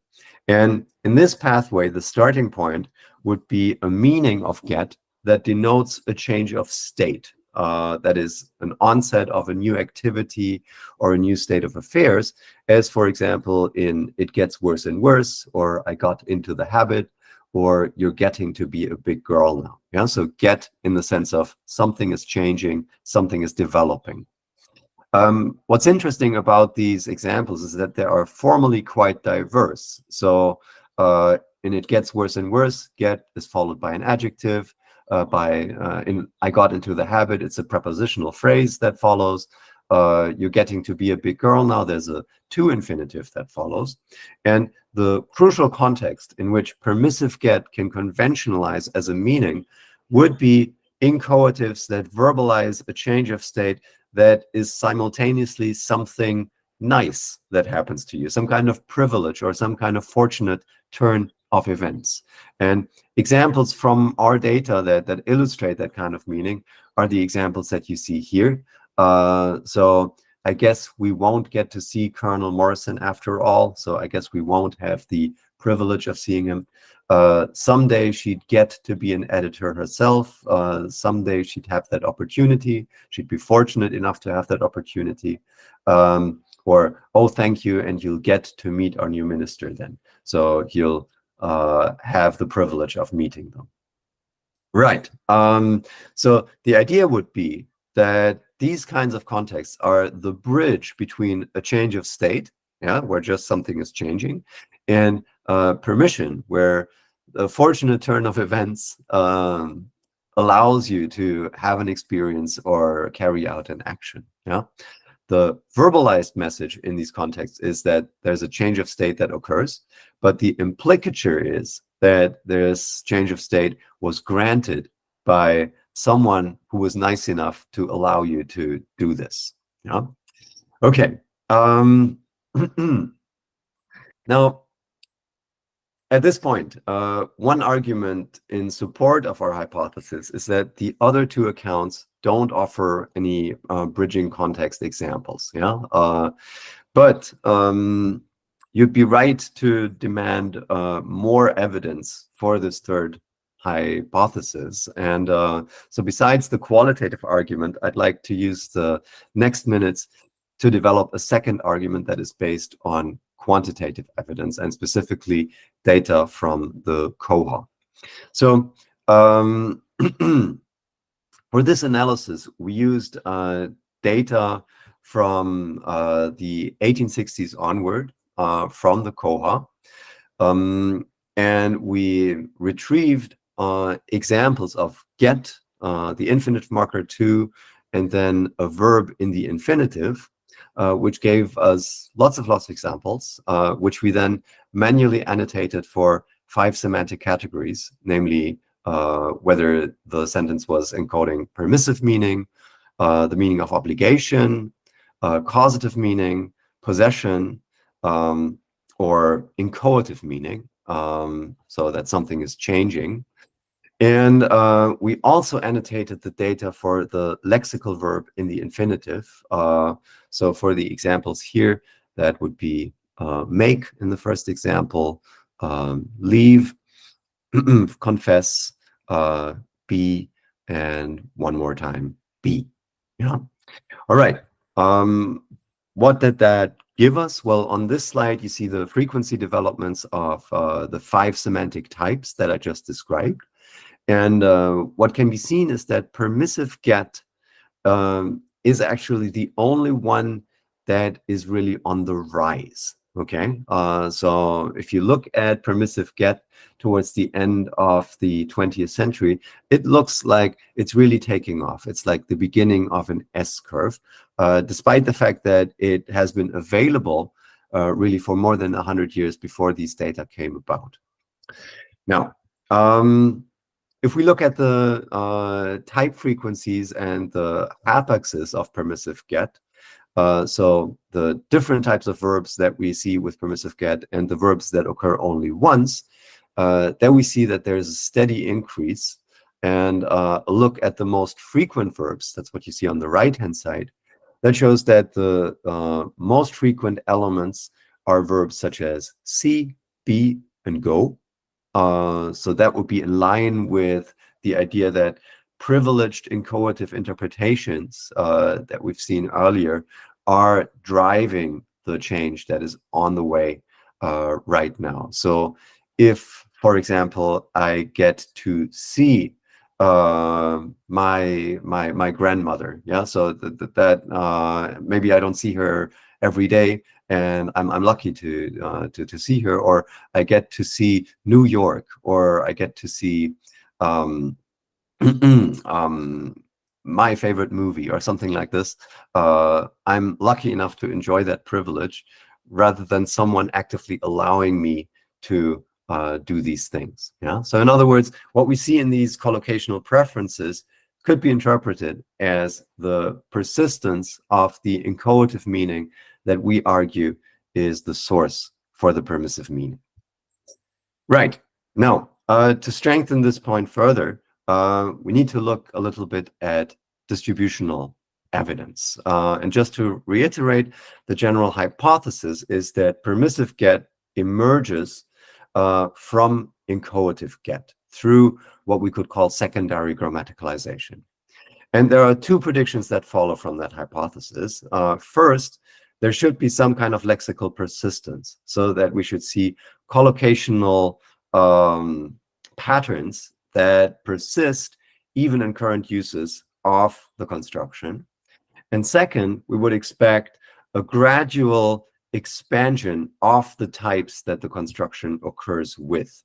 And in this pathway, the starting point would be a meaning of get that denotes a change of state, that is an onset of a new activity or a new state of affairs, as for example in it gets worse and worse, or I got into the habit, or you're getting to be a big girl now. Yeah, so get in the sense of something is changing, something is developing. What's interesting about these examples is that they are formally quite diverse. So in it gets worse and worse, get is followed by an adjective. In I got into the habit, it's a prepositional phrase that follows. You're getting to be a big girl now, there's a to infinitive that follows. And the crucial context in which permissive get can conventionalize as a meaning would be inchoatives that verbalize a change of state that is simultaneously something nice that happens to you, some kind of privilege or some kind of fortunate turn of events. And examples from our data that illustrate that kind of meaning are the examples that you see here. So I guess we won't get to see Colonel Morrison after all, so I guess we won't have the privilege of seeing him. Someday she'd get to be an editor herself. Someday she'd have that opportunity. She'd be fortunate enough to have that opportunity. Or, oh, thank you, and you'll get to meet our new minister then. So you'll have the privilege of meeting them. Right. So the idea would be that these kinds of contexts are the bridge between a change of state, yeah, where just something is changing, and permission, where the fortunate turn of events allows you to have an experience or carry out an action. Yeah, the verbalized message in these contexts is that there's a change of state that occurs, but the implicature is that this change of state was granted by someone who was nice enough to allow you to do this. Yeah. Okay. Now, at this point, one argument in support of our hypothesis is that the other two accounts don't offer any bridging context examples. Yeah, but you'd be right to demand more evidence for this third hypothesis. And so besides the qualitative argument, I'd like to use the next minutes to develop a second argument that is based on quantitative evidence, and specifically data from the cohort. So for this analysis, we used data from the 1860s onward from the cohort, and we retrieved examples of get, the infinitive marker to, and then a verb in the infinitive, which gave us lots of examples, which we then manually annotated for 5 semantic categories, namely whether the sentence was encoding permissive meaning, the meaning of obligation, causative meaning, possession, or inchoative meaning, so that something is changing. And we also annotated the data for the lexical verb in the infinitive. So for the examples here, that would be make in the first example, leave, confess, be, and one more time, be. Yeah. All right. What did that give us? Well, on this slide, you see the frequency developments of the 5 semantic types that I just described. And what can be seen is that permissive get is actually the only one that is really on the rise. Okay, so if you look at permissive get towards the end of the 20th century, it looks like it's really taking off. It's like the beginning of an S curve, despite the fact that it has been available really for more than 100 years before these data came about. Now, if we look at the type frequencies and the apexes of permissive get, so the different types of verbs that we see with permissive get and the verbs that occur only once, then we see that there's a steady increase. And a look at the most frequent verbs, that's what you see on the right-hand side, that shows that the most frequent elements are verbs such as see, be, and go. So that would be in line with the idea that privileged inchoative interpretations that we've seen earlier are driving the change that is on the way right now. So if, for example, I get to see my grandmother, yeah, so that maybe I don't see her every day, and I'm lucky to see her, or I get to see New York, or I get to see my favorite movie, or something like this. I'm lucky enough to enjoy that privilege, rather than someone actively allowing me to do these things. Yeah. So in other words, what we see in these collocational preferences could be interpreted as the persistence of the inchoative meaning that we argue is the source for the permissive meaning. Right. Now, to strengthen this point further, we need to look a little bit at distributional evidence. And just to reiterate, the general hypothesis is that permissive get emerges from inchoative get through what we could call secondary grammaticalization. And there are 2 predictions that follow from that hypothesis. First, there should be some kind of lexical persistence, so that we should see collocational patterns that persist even in current uses of the construction. And second, we would expect a gradual expansion of the types that the construction occurs with.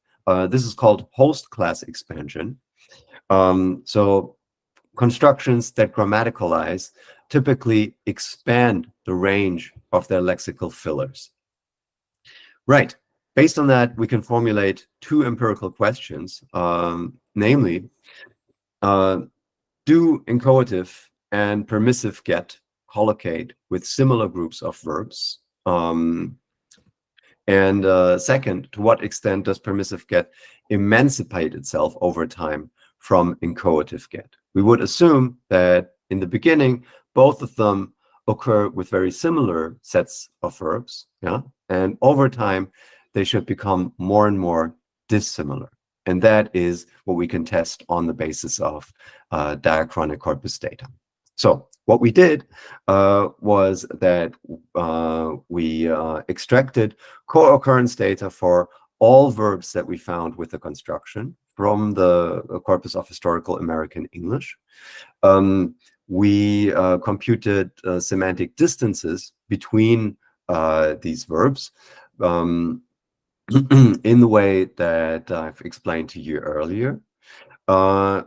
This is called host class expansion. So constructions that grammaticalize typically expand the range of their lexical fillers. Right. Based on that, we can formulate two empirical questions, namely, do inchoative and permissive get collocate with similar groups of verbs? And second, to what extent does permissive get emancipate itself over time from inchoative get? We would assume that in the beginning, both of them occur with very similar sets of verbs, yeah? And over time, they should become more and more dissimilar. And that is what we can test on the basis of diachronic corpus data. So what we did was that we extracted co-occurrence data for all verbs that we found with the construction from the corpus of historical American English. We computed semantic distances between these verbs in the way that I've explained to you earlier.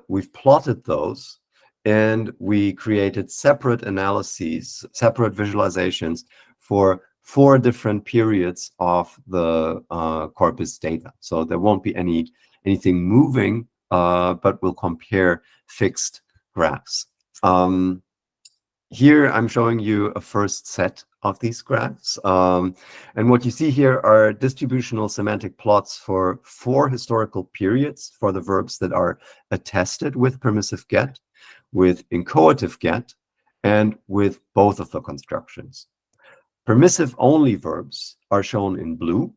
We've plotted those, and we created separate analyses, separate visualizations for 4 different periods of the corpus data. So there won't be anything moving, but we'll compare fixed graphs. Here I'm showing you a first set of these graphs. And what you see here are distributional semantic plots for 4 historical periods for the verbs that are attested with permissive get, with inchoative get, and with both of the constructions. Permissive only verbs are shown in blue.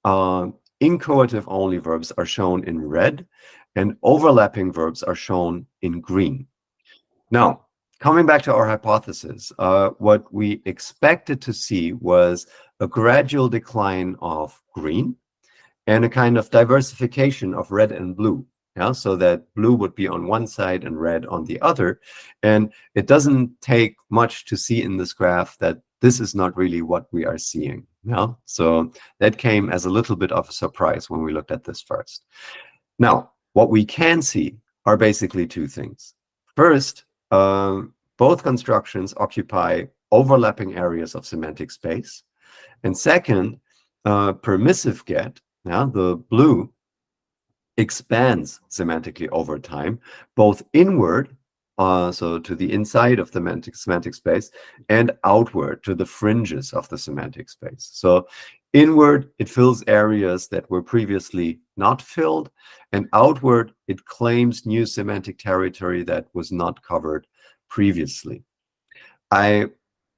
Inchoative only verbs are shown in red, and overlapping verbs are shown in green. Now, coming back to our hypothesis, what we expected to see was a gradual decline of green and a kind of diversification of red and blue. Yeah, so that blue would be on one side and red on the other. And it doesn't take much to see in this graph that this is not really what we are seeing. Yeah? So that came as a little bit of a surprise when we looked at this first. Now, what we can see are basically 2 things. First, both constructions occupy overlapping areas of semantic space. And second, permissive get, yeah, the blue, expands semantically over time, both inward, so to the inside of the semantic space, and outward to the fringes of the semantic space. So inward, it fills areas that were previously not filled, and outward, it claims new semantic territory that was not covered previously. I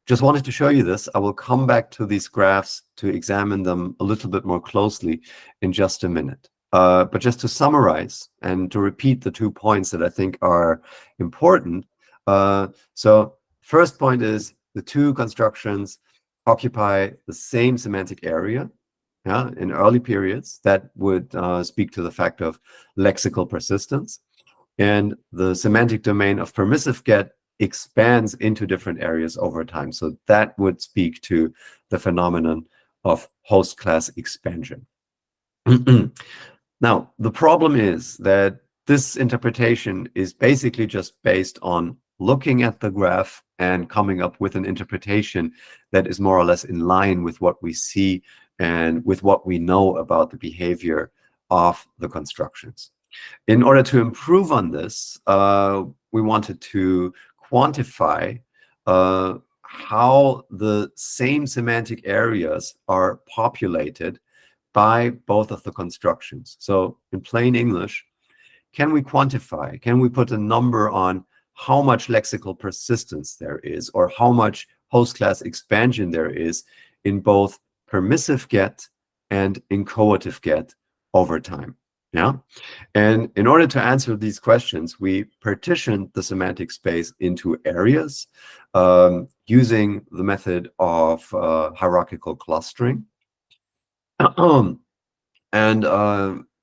just wanted to show you this. I will come back to these graphs to examine them a little bit more closely in just a minute. But just to summarize and to repeat the 2 points that I think are important. So first point is the 2 constructions occupy the same semantic area, yeah, in early periods. That would speak to the fact of lexical persistence. And the semantic domain of permissive get expands into different areas over time. So that would speak to the phenomenon of host class expansion. Now, the problem is that this interpretation is basically just based on looking at the graph and coming up with an interpretation that is more or less in line with what we see and with what we know about the behavior of the constructions. In order to improve on this, we wanted to quantify how the same semantic areas are populated by both of the constructions. So in plain English, can we quantify, can we put a number on how much lexical persistence there is, or how much host class expansion there is in both permissive get and inchoative get over time? Yeah. And in order to answer these questions, we partitioned the semantic space into areas using the method of hierarchical clustering. And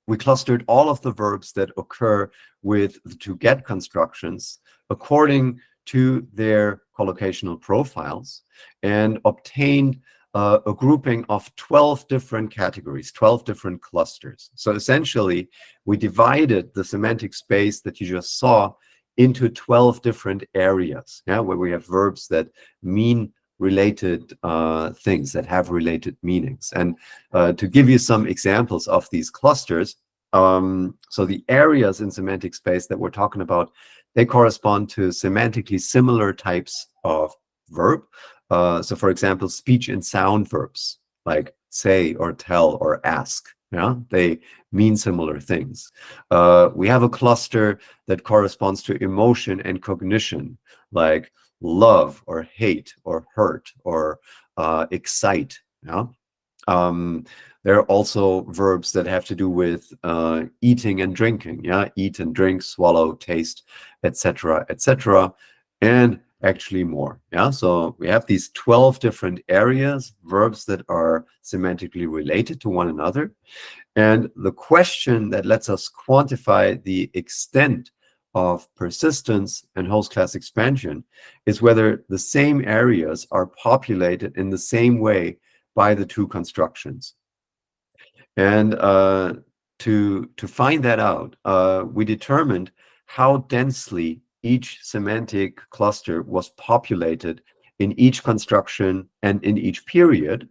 we clustered all of the verbs that occur with the to get constructions according to their collocational profiles and obtained a grouping of 12 different categories, 12 different clusters. So essentially, we divided the semantic space that you just saw into 12 different areas, yeah, where we have verbs that mean related things, that have related meanings. And to give you some examples of these clusters, so the areas in semantic space that we're talking about, they correspond to semantically similar types of verb. So for example, speech and sound verbs like say or tell or ask, yeah, they mean similar things. We have a cluster that corresponds to emotion and cognition, like love or hate or hurt or excite. Yeah. There are also verbs that have to do with eating and drinking. Yeah, eat and drink, swallow, taste, etc., etc., and actually more. Yeah, so we have these 12 different areas, verbs that are semantically related to one another. And the question that lets us quantify the extent of persistence and host class expansion is whether the same areas are populated in the same way by the two constructions. And to find that out, we determined how densely each semantic cluster was populated in each construction and in each period,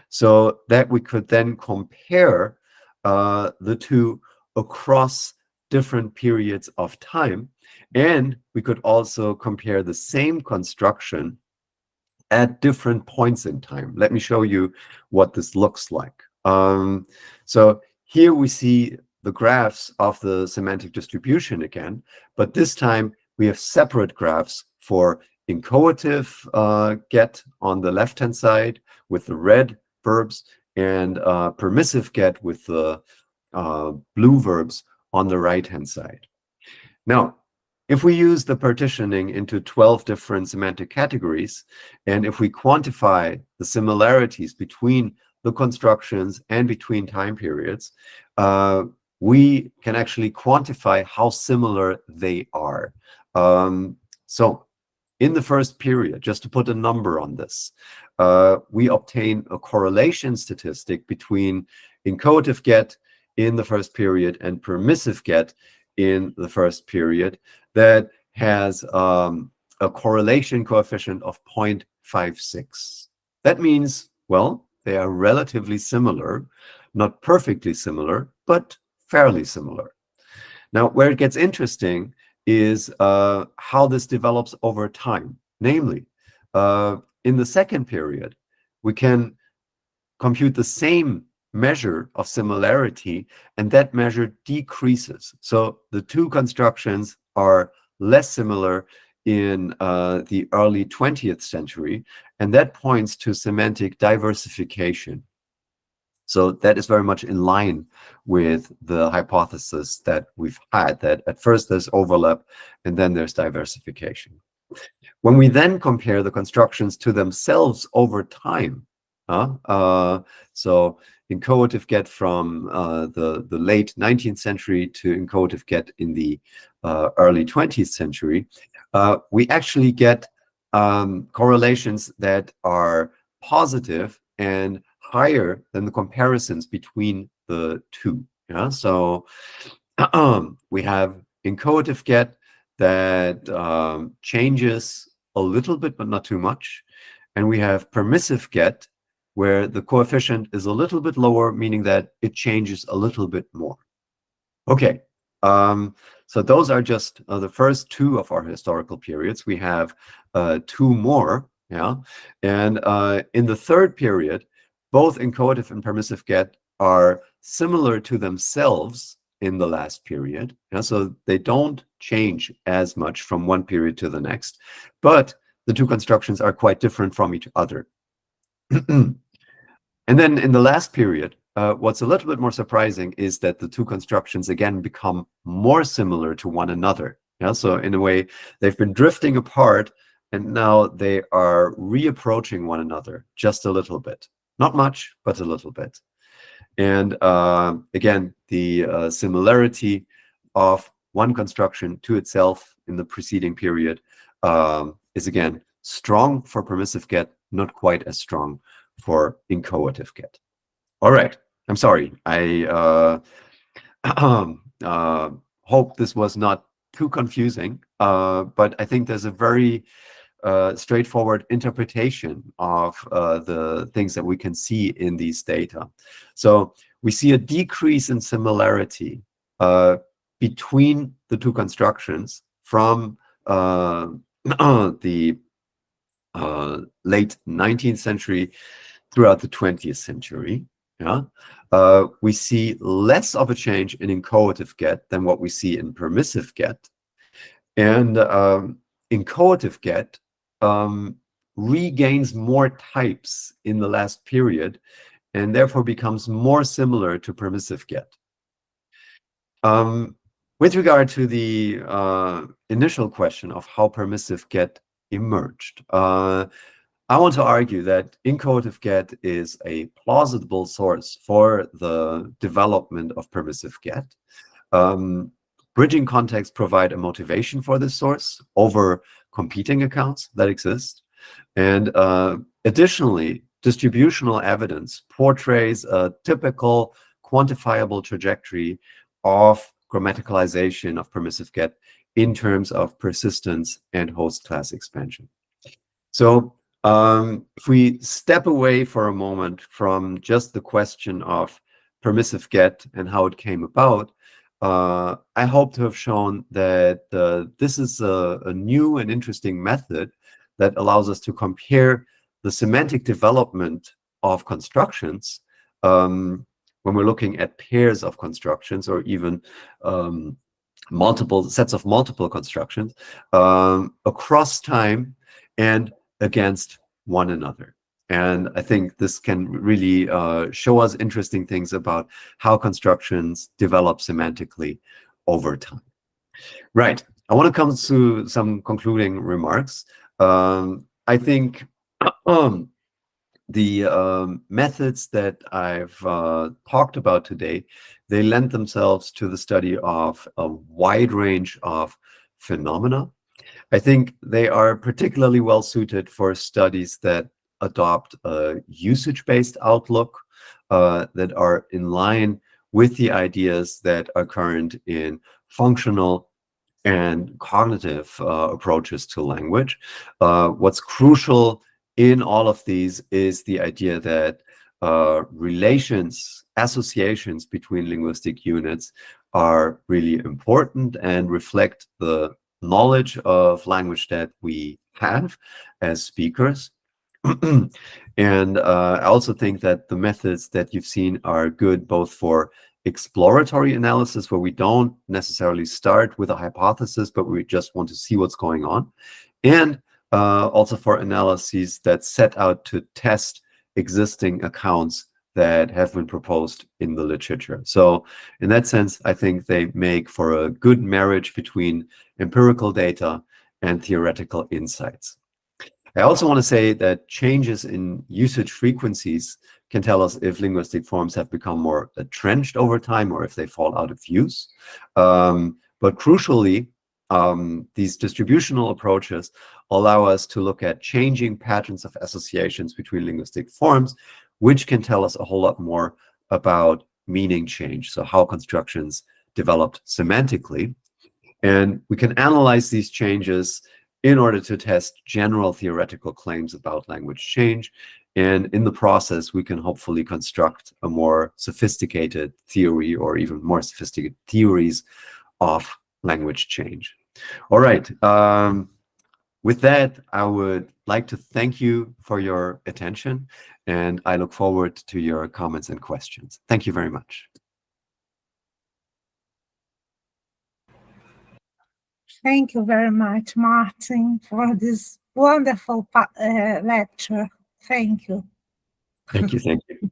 so that we could then compare the two across different periods of time. And we could also compare the same construction at different points in time. Let me show you what this looks like. So here we see the graphs of the semantic distribution again, but this time we have separate graphs for inchoative get on the left-hand side with the red verbs and permissive get with the blue verbs on the right-hand side. Now, if we use the partitioning into 12 different semantic categories, and if we quantify the similarities between the constructions and between time periods, we can actually quantify how similar they are. So in the first period, just to put a number on this, we obtain a correlation statistic between inchoative get in the first period and permissive get in the first period that has a correlation coefficient of 0.56. That means, well, they are relatively similar, not perfectly similar, but fairly similar. Now, where it gets interesting is how this develops over time. Namely, in the second period, we can compute the same measure of similarity, and that measure decreases. So the two constructions are less similar in the early 20th century, and that points to semantic diversification. So that is very much in line with the hypothesis that we've had, that at first there's overlap and then there's diversification. When we then compare the constructions to themselves over time, so inchoative get from the late 19th century to inchoative get in the early 20th century, we actually get correlations that are positive and higher than the comparisons between the two. Yeah, so we have inchoative get that changes a little bit, but not too much, and we have permissive get where the coefficient is a little bit lower, meaning that it changes a little bit more. Okay, so those are just the first two of our historical periods. We have two more, yeah, and in the third period, both inchoative and permissive get are similar to themselves in the last period, yeah, so they don't change as much from one period to the next, but the two constructions are quite different from each other. And then in the last period, what's a little bit more surprising is that the two constructions again become more similar to one another. Yeah, so in a way, they've been drifting apart, and now they are reapproaching one another just a little bit. Not much, but a little bit. And again, the similarity of one construction to itself in the preceding period is again strong for permissive get, not quite as strong for inchoative get. All right, I'm sorry. I hope this was not too confusing, but I think there's a very straightforward interpretation of the things that we can see in these data. So we see a decrease in similarity between the two constructions from the late 19th century throughout the 20th century. Yeah, we see less of a change in inchoative get than what we see in permissive get, and inchoative get regains more types in the last period, and therefore becomes more similar to permissive get. With regard to the initial question of how permissive get emerged, I want to argue that inchoative get is a plausible source for the development of permissive get. Bridging contexts provide a motivation for this source over competing accounts that exist. And additionally, distributional evidence portrays a typical quantifiable trajectory of grammaticalization of permissive get in terms of persistence and host class expansion. So if we step away for a moment from just the question of permissive get and how it came about, I hope to have shown that this is a new and interesting method that allows us to compare the semantic development of constructions when we're looking at pairs of constructions, or even multiple sets of multiple constructions across time and against one another. And I think this can really show us interesting things about how constructions develop semantically over time. Right, I want to come to some concluding remarks. I think the methods that I've talked about today, they lend themselves to the study of a wide range of phenomena. I think they are particularly well suited for studies that adopt a usage-based outlook, that are in line with the ideas that are current in functional and cognitive approaches to language. What's crucial in all of these is the idea that relations, associations between linguistic units are really important and reflect the knowledge of language that we have as speakers. And I also think that the methods that you've seen are good both for exploratory analysis, where we don't necessarily start with a hypothesis, but we just want to see what's going on, and also for analyses that set out to test existing accounts that have been proposed in the literature. So in that sense, I think they make for a good marriage between empirical data and theoretical insights. I also want to say that changes in usage frequencies can tell us if linguistic forms have become more entrenched over time or if they fall out of use. But crucially, these distributional approaches allow us to look at changing patterns of associations between linguistic forms, which can tell us a whole lot more about meaning change, so how constructions developed semantically. And we can analyze these changes in order to test general theoretical claims about language change. And in the process, we can hopefully construct a more sophisticated theory, or even more sophisticated theories of language change. All right. With that, I would like to thank you for your attention, and I look forward to your comments and questions. Thank you very much. Thank you very much, Martin, for this wonderful lecture. Thank you. Thank you. Thank you.